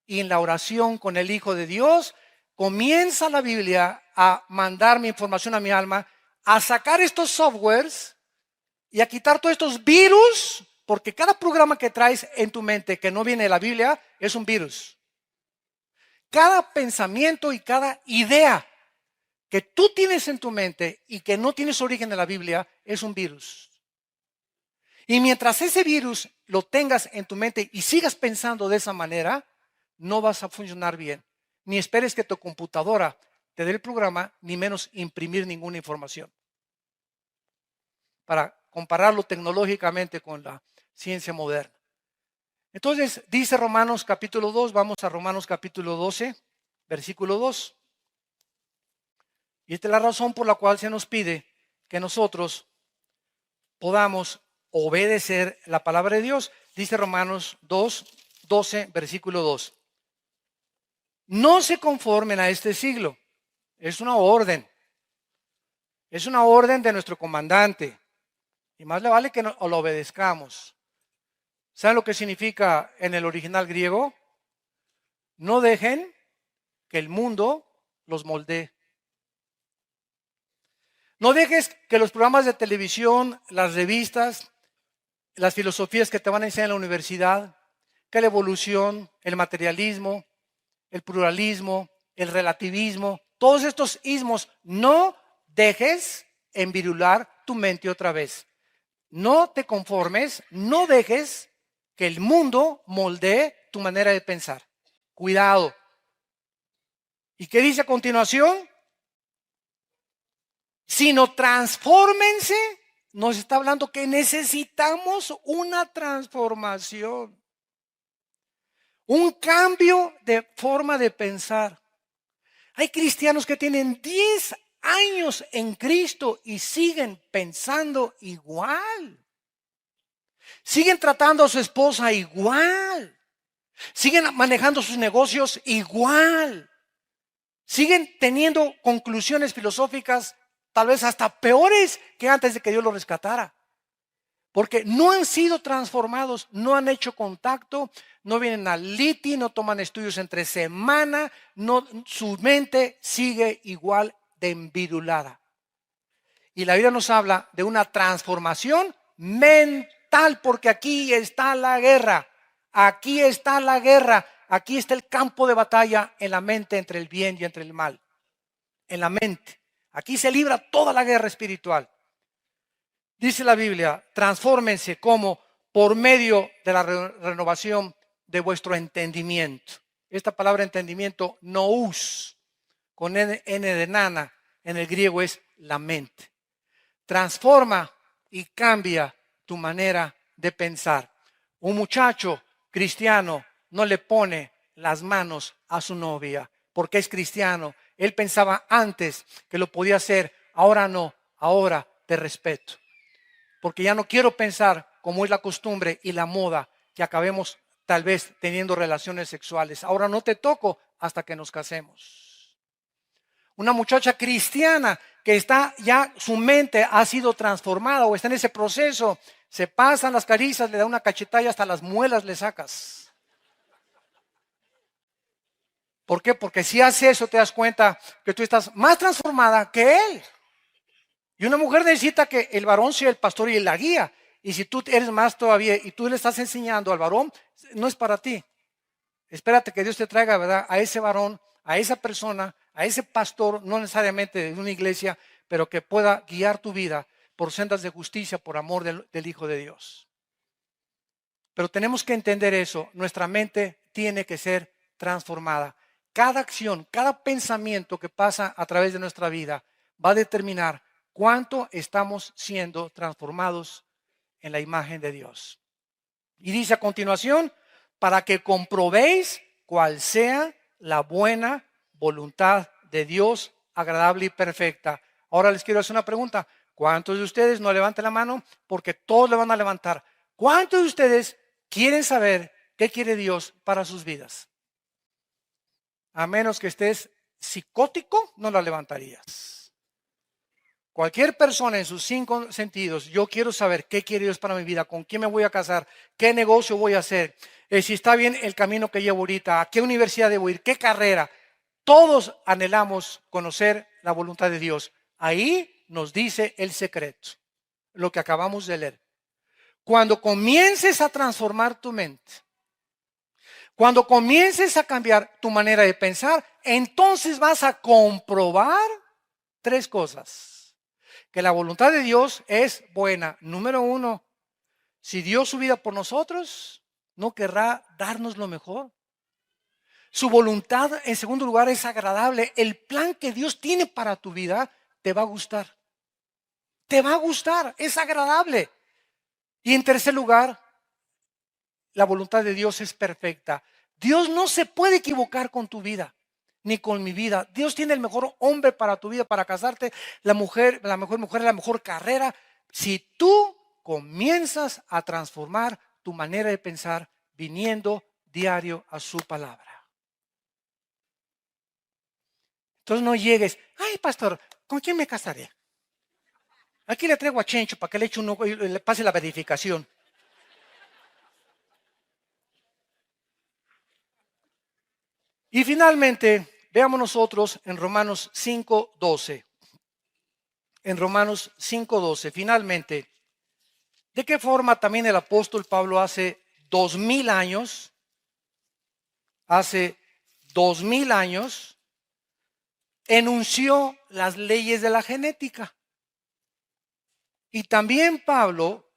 y en la oración con el Hijo de Dios, comienza la Biblia a mandar mi información a mi alma, a sacar estos softwares y a quitar todos estos virus. Porque cada programa que traes en tu mente que no viene de la Biblia es un virus. Cada pensamiento y cada idea que tú tienes en tu mente y que no tienes origen en la Biblia es un virus. Y mientras ese virus lo tengas en tu mente y sigas pensando de esa manera, no vas a funcionar bien. ni esperes que tu computadora te dé el programa, ni menos imprimir ninguna información. Para compararlo tecnológicamente con la ciencia moderna. Entonces, dice Romanos capítulo 2, vamos a Romanos capítulo 12, versículo 2. Y esta es la razón por la cual se nos pide que nosotros podamos obedecer la palabra de Dios. Dice Romanos 2, 12, versículo 2. No se conformen a este siglo. Es una orden. Es una orden de nuestro comandante. Y más le vale que lo obedezcamos. ¿Saben lo que significa en el original griego? No dejen que el mundo los moldee. No dejes que los programas de televisión, las revistas, las filosofías que te van a enseñar en la universidad, que la evolución, el materialismo, el pluralismo, el relativismo, todos estos ismos, no dejes envirular tu mente otra vez. No te conformes, no dejes que el mundo moldee tu manera de pensar. Cuidado. ¿Y qué dice a continuación? Sino transfórmense. Nos está hablando que necesitamos una transformación. Un cambio de forma de pensar. Hay cristianos que tienen 10 años en Cristo y siguen pensando igual. Siguen tratando a su esposa igual. Siguen manejando sus negocios igual. Siguen teniendo conclusiones filosóficas tal vez hasta peores que antes de que Dios los rescatara. Porque no han sido transformados, no han hecho contacto, no vienen al LITI, no toman estudios entre semana, su mente sigue igual de envirulada. Y la Biblia nos habla de una transformación mental, porque aquí está la guerra, aquí está la guerra, aquí está el campo de batalla en la mente entre el bien y entre el mal. En la mente. Aquí se libra toda la guerra espiritual. Dice la Biblia, transfórmense como por medio de la renovación de vuestro entendimiento. Esta palabra entendimiento, nous, con N de nana, en el griego es la mente. Transforma y cambia tu manera de pensar. Un muchacho cristiano no le pone las manos a su novia porque es cristiano. Él pensaba antes que lo podía hacer, ahora no, ahora te respeto. Porque ya no quiero pensar como es la costumbre y la moda que acabemos tal vez teniendo relaciones sexuales. Ahora no te toco hasta que nos casemos. Una muchacha cristiana que está ya, su mente ha sido transformada o está en ese proceso, se pasan las caricias, le da una cachetada y hasta las muelas le sacas. ¿Por qué? Porque si haces eso te das cuenta que tú estás más transformada que él. Y una mujer necesita que el varón sea el pastor y la guía. Y si tú eres más todavía y tú le estás enseñando al varón, no es para ti. Espérate que Dios te traiga, ¿verdad?, a ese varón, a esa persona, a ese pastor, no necesariamente de una iglesia, pero que pueda guiar tu vida por sendas de justicia, por amor del Hijo de Dios. Pero tenemos que entender eso. Nuestra mente tiene que ser transformada. Cada acción, cada pensamiento que pasa a través de nuestra vida va a determinar cuánto estamos siendo transformados en la imagen de Dios. Y dice a continuación, para que comprobéis cuál sea la buena voluntad de Dios, agradable y perfecta. Ahora les quiero hacer una pregunta. ¿Cuántos de ustedes no levanten la mano? Porque todos le van a levantar. ¿Cuántos de ustedes quieren saber qué quiere Dios para sus vidas? A menos que estés psicótico, no la levantarías. Cualquier persona en sus 5 sentidos, yo quiero saber qué quiere Dios para mi vida, con quién me voy a casar, qué negocio voy a hacer, si está bien el camino que llevo ahorita, a qué universidad debo ir, qué carrera. Todos anhelamos conocer la voluntad de Dios. Ahí nos dice el secreto, lo que acabamos de leer. Cuando comiences a transformar tu mente, cuando comiences a cambiar tu manera de pensar, entonces vas a comprobar 3 cosas. Que la voluntad de Dios es buena. Número 1, si dio su vida por nosotros, ¿no querrá darnos lo mejor? Su voluntad, en segundo lugar, es agradable. El plan que Dios tiene para tu vida te va a gustar. Te va a gustar, es agradable. Y en tercer lugar, la voluntad de Dios es perfecta. Dios no se puede equivocar con tu vida, ni con mi vida. Dios tiene el mejor hombre para tu vida, para casarte, la mejor mujer, la mejor carrera. Si tú comienzas a transformar tu manera de pensar viniendo diario a su palabra. Entonces no llegues, ay pastor, ¿con quién me casaré? Aquí le traigo a Chencho para que le eche un ojo y le pase la verificación. Y finalmente, veamos nosotros en Romanos 5:12. En Romanos 5:12, finalmente, ¿de qué forma también el apóstol Pablo hace 2000 años, enunció las leyes de la genética? Y también Pablo,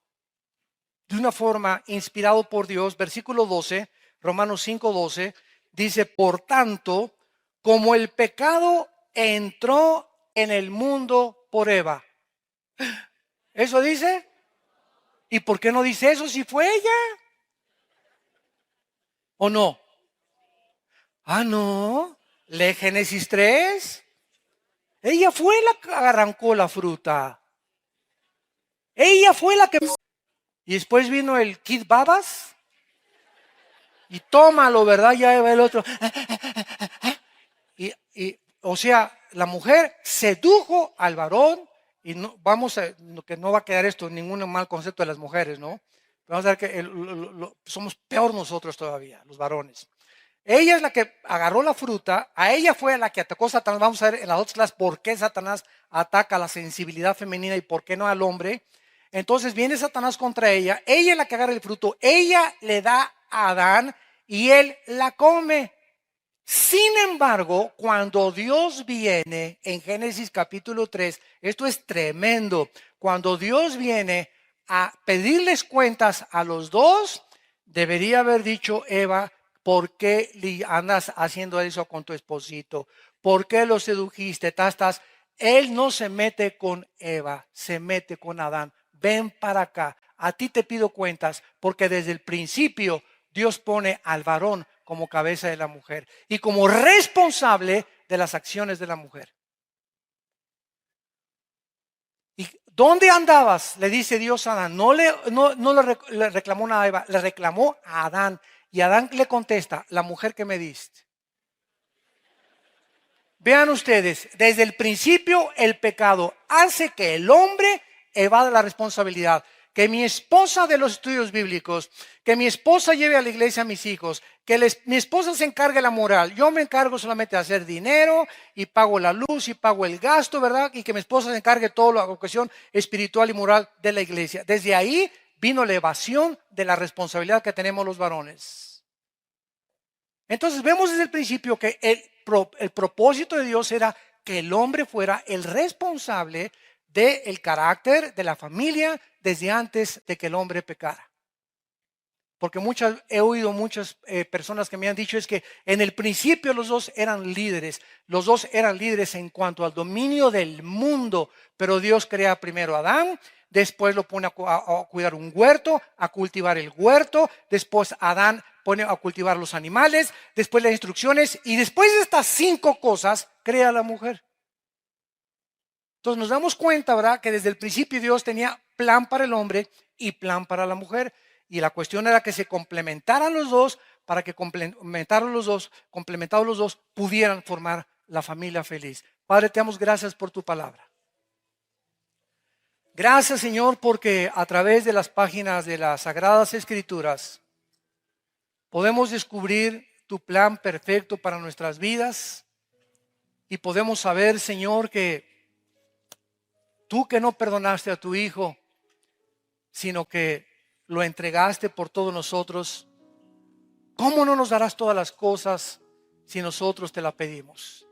de una forma inspirado por Dios, versículo 12, Romanos 5:12, dice, por tanto, como el pecado entró en el mundo por Eva. ¿Eso dice? ¿Y por qué no dice eso si fue ella? ¿O no? Ah, no. Lee Génesis 3. Ella fue la que arrancó la fruta. Ella fue la que... Y después vino el Kid Babas. Y tómalo, ¿verdad? Ya va el otro. O sea, la mujer sedujo al varón. Y no, que no va a quedar esto ningún mal concepto de las mujeres, ¿no? Vamos a ver que somos peor nosotros todavía, los varones. Ella es la que agarró la fruta, a ella fue la que atacó a Satanás. Vamos a ver en las otras clases por qué Satanás ataca la sensibilidad femenina y por qué no al hombre. Entonces viene Satanás contra ella es la que agarra el fruto, ella le da a Adán y él la come. Sin embargo, cuando Dios viene en Génesis capítulo 3, esto es tremendo, cuando Dios viene a pedirles cuentas a los dos, debería haber dicho Eva, ¿por qué andas haciendo eso con tu esposito? ¿Por qué lo sedujiste? Él no se mete con Eva, se mete con Adán. Ven para acá, a ti te pido cuentas, porque desde el principio Dios pone al varón como cabeza de la mujer y como responsable de las acciones de la mujer. ¿Y dónde andabas? Le dice Dios a Adán. No le reclamó nada a Eva, le reclamó a Adán. Y Adán le contesta, la mujer que me diste. Vean ustedes, desde el principio el pecado hace que el hombre evada la responsabilidad. Que mi esposa de los estudios bíblicos, que mi esposa lleve a la iglesia a mis hijos, que mi esposa se encargue de la moral. Yo me encargo solamente de hacer dinero y pago la luz y pago el gasto, ¿verdad? Y que mi esposa se encargue de toda la cuestión espiritual y moral de la iglesia. Desde ahí vino la evasión de la responsabilidad que tenemos los varones. Entonces vemos desde el principio que el propósito de Dios era que el hombre fuera el responsable del carácter de la familia desde antes de que el hombre pecara. Porque he oído muchas personas que me han dicho es que en el principio los dos eran líderes en cuanto al dominio del mundo, pero Dios crea primero a Adán, después lo pone a cuidar un huerto, a cultivar el huerto, después Adán pone a cultivar los animales, después las instrucciones y después de estas 5 cosas crea a la mujer. Entonces nos damos cuenta, ¿verdad? Que desde el principio Dios tenía plan para el hombre y plan para la mujer. Y la cuestión era que se complementaran los dos para que complementados los dos pudieran formar la familia feliz. Padre, te damos gracias por tu palabra. Gracias, Señor, porque a través de las páginas de las Sagradas Escrituras podemos descubrir tu plan perfecto para nuestras vidas y podemos saber, Señor, que tú que no perdonaste a tu Hijo, sino que lo entregaste por todos nosotros, ¿cómo no nos darás todas las cosas si nosotros te la pedimos?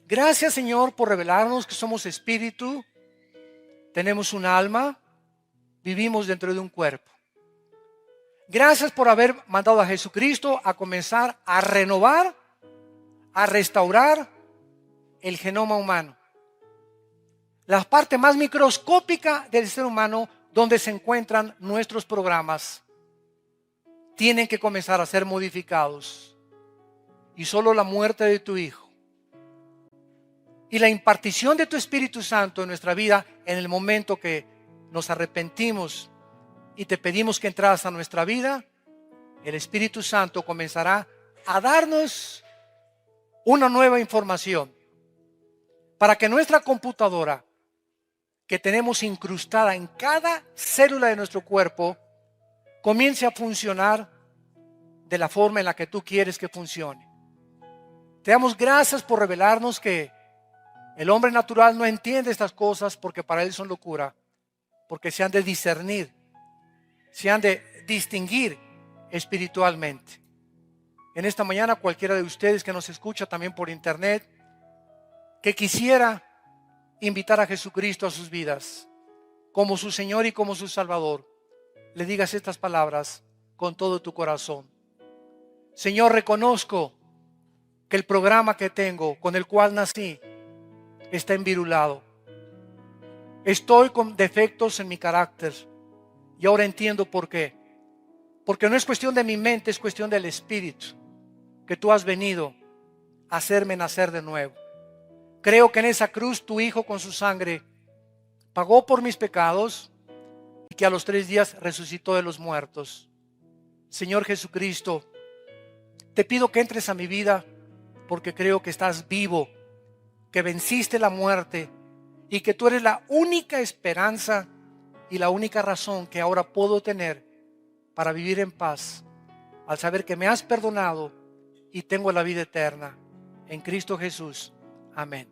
Gracias, Señor, por revelarnos que somos espíritu, tenemos un alma, vivimos dentro de un cuerpo. Gracias por haber mandado a Jesucristo a comenzar a renovar, a restaurar el genoma humano. La parte más microscópica del ser humano, donde se encuentran nuestros programas, tienen que comenzar a ser modificados. Y solo la muerte de tu Hijo y la impartición de tu Espíritu Santo en nuestra vida, en el momento que nos arrepentimos y te pedimos que entras a nuestra vida, el Espíritu Santo comenzará a darnos una nueva información para que nuestra computadora, que tenemos incrustada en cada célula de nuestro cuerpo, comience a funcionar de la forma en la que tú quieres que funcione. Te damos gracias por revelarnos que el hombre natural no entiende estas cosas porque para él son locura, porque se han de discernir, se han de distinguir espiritualmente. En esta mañana, cualquiera de ustedes que nos escucha también por internet, que quisiera invitar a Jesucristo a sus vidas como su Señor y como su Salvador, le digas estas palabras con todo tu corazón. Señor, reconozco que el programa que tengo, con el cual nací, está envirulado. Estoy con defectos en mi carácter y ahora entiendo por qué. Porque no es cuestión de mi mente, es cuestión del Espíritu, que tú has venido a hacerme nacer de nuevo. Creo que en esa cruz tu Hijo con su sangre pagó por mis pecados y que a los 3 días resucitó de los muertos. Señor Jesucristo, te pido que entres a mi vida porque creo que estás vivo, que venciste la muerte y que tú eres la única esperanza y la única razón que ahora puedo tener para vivir en paz, al saber que me has perdonado y tengo la vida eterna. En Cristo Jesús. Amén.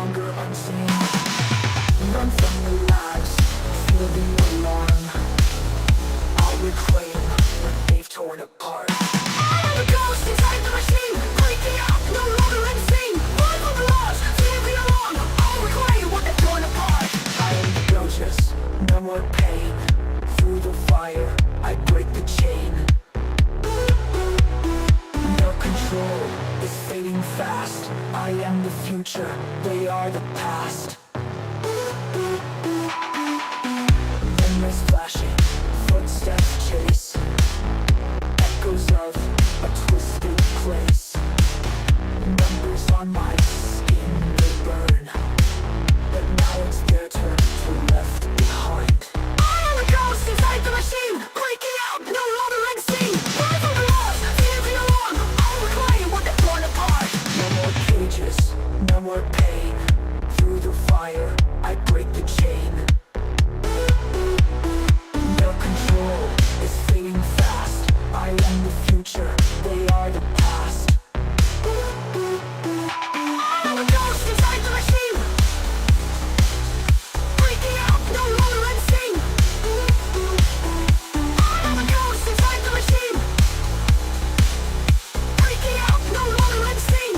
longer untamed. Run from the lies, feel the alarm. I'll reclaim what they've torn apart. I'm a ghost inside the machine, breaking out, no longer insane. Run from the laws, feel the alarm. I'll reclaim what they've torn apart. I am the ghost, no more pain. Through the fire, I break the chain. No control, it's fading fast. I am the future, they are the past. Memories flashing, footsteps chase. Echoes of a twisted place. Numbers on my skin, they burn. But now it's their turn to be left behind. I am a ghost inside the machine, breaking out, no longer unseen. Run from the laws, fear the alarm. I'll reclaim what they've torn apart. No more cages, no more pain. Through the fire, I break the chain. No control, it's fading fast. I am the future, they are the past. I'm a ghost inside the machine, breaking out, no longer unseen. I'm a ghost inside the machine, breaking out, no longer unseen.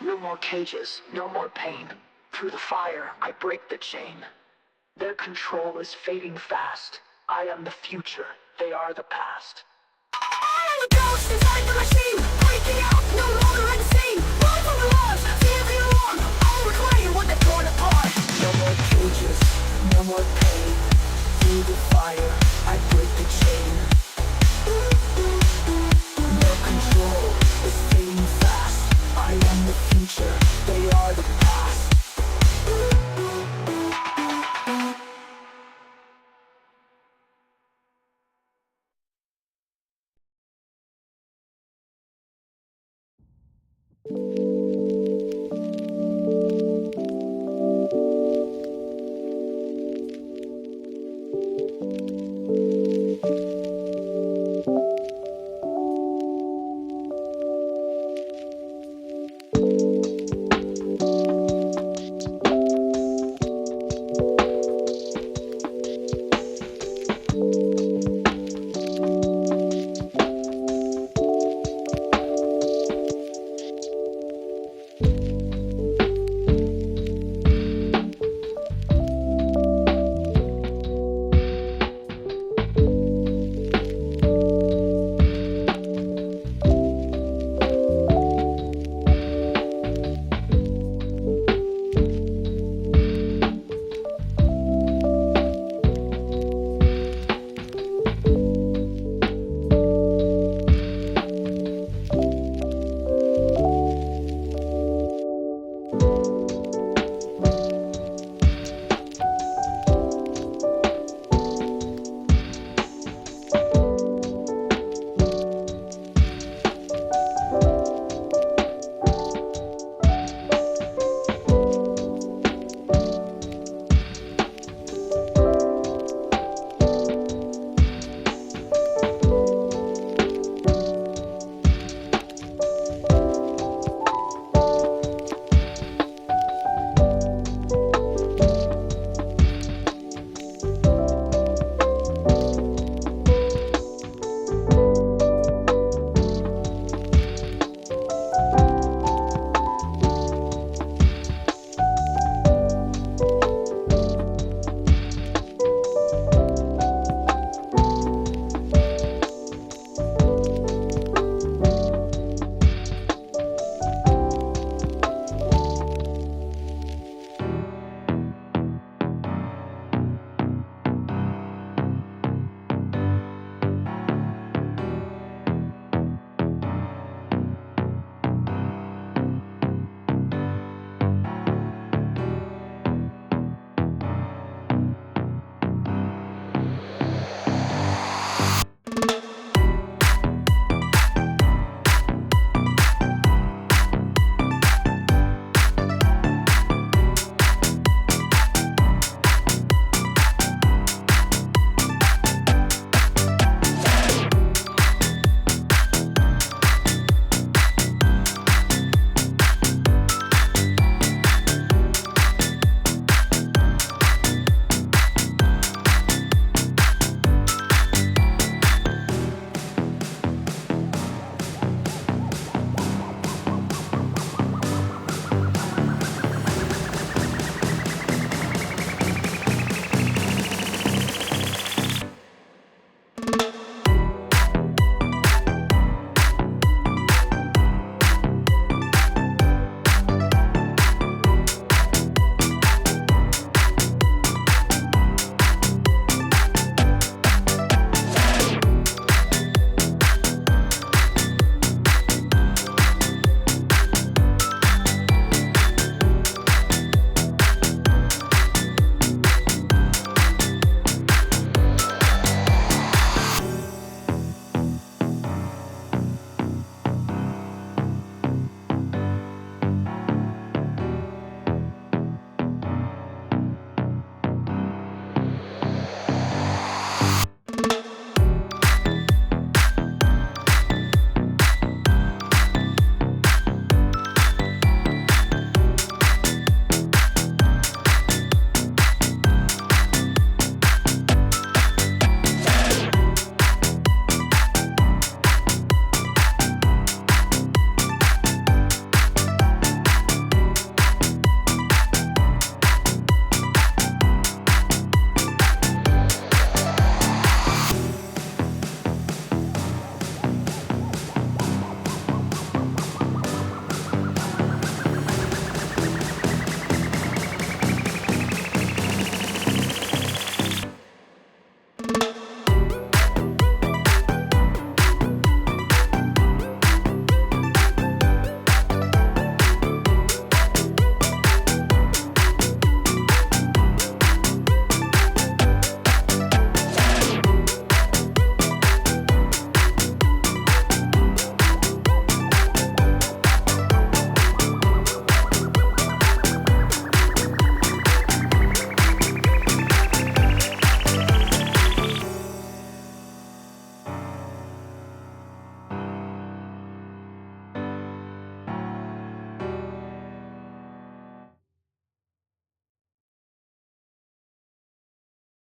No more cages, no more pain. Through the fire, I break the chain. Their control is fading fast. I am the future, they are the past. I am a ghost inside the machine, breaking out, no longer unseen. Run from the laws, fear the alarm. I'll reclaim what they've torn apart. No more cages, no more pain. Through the fire,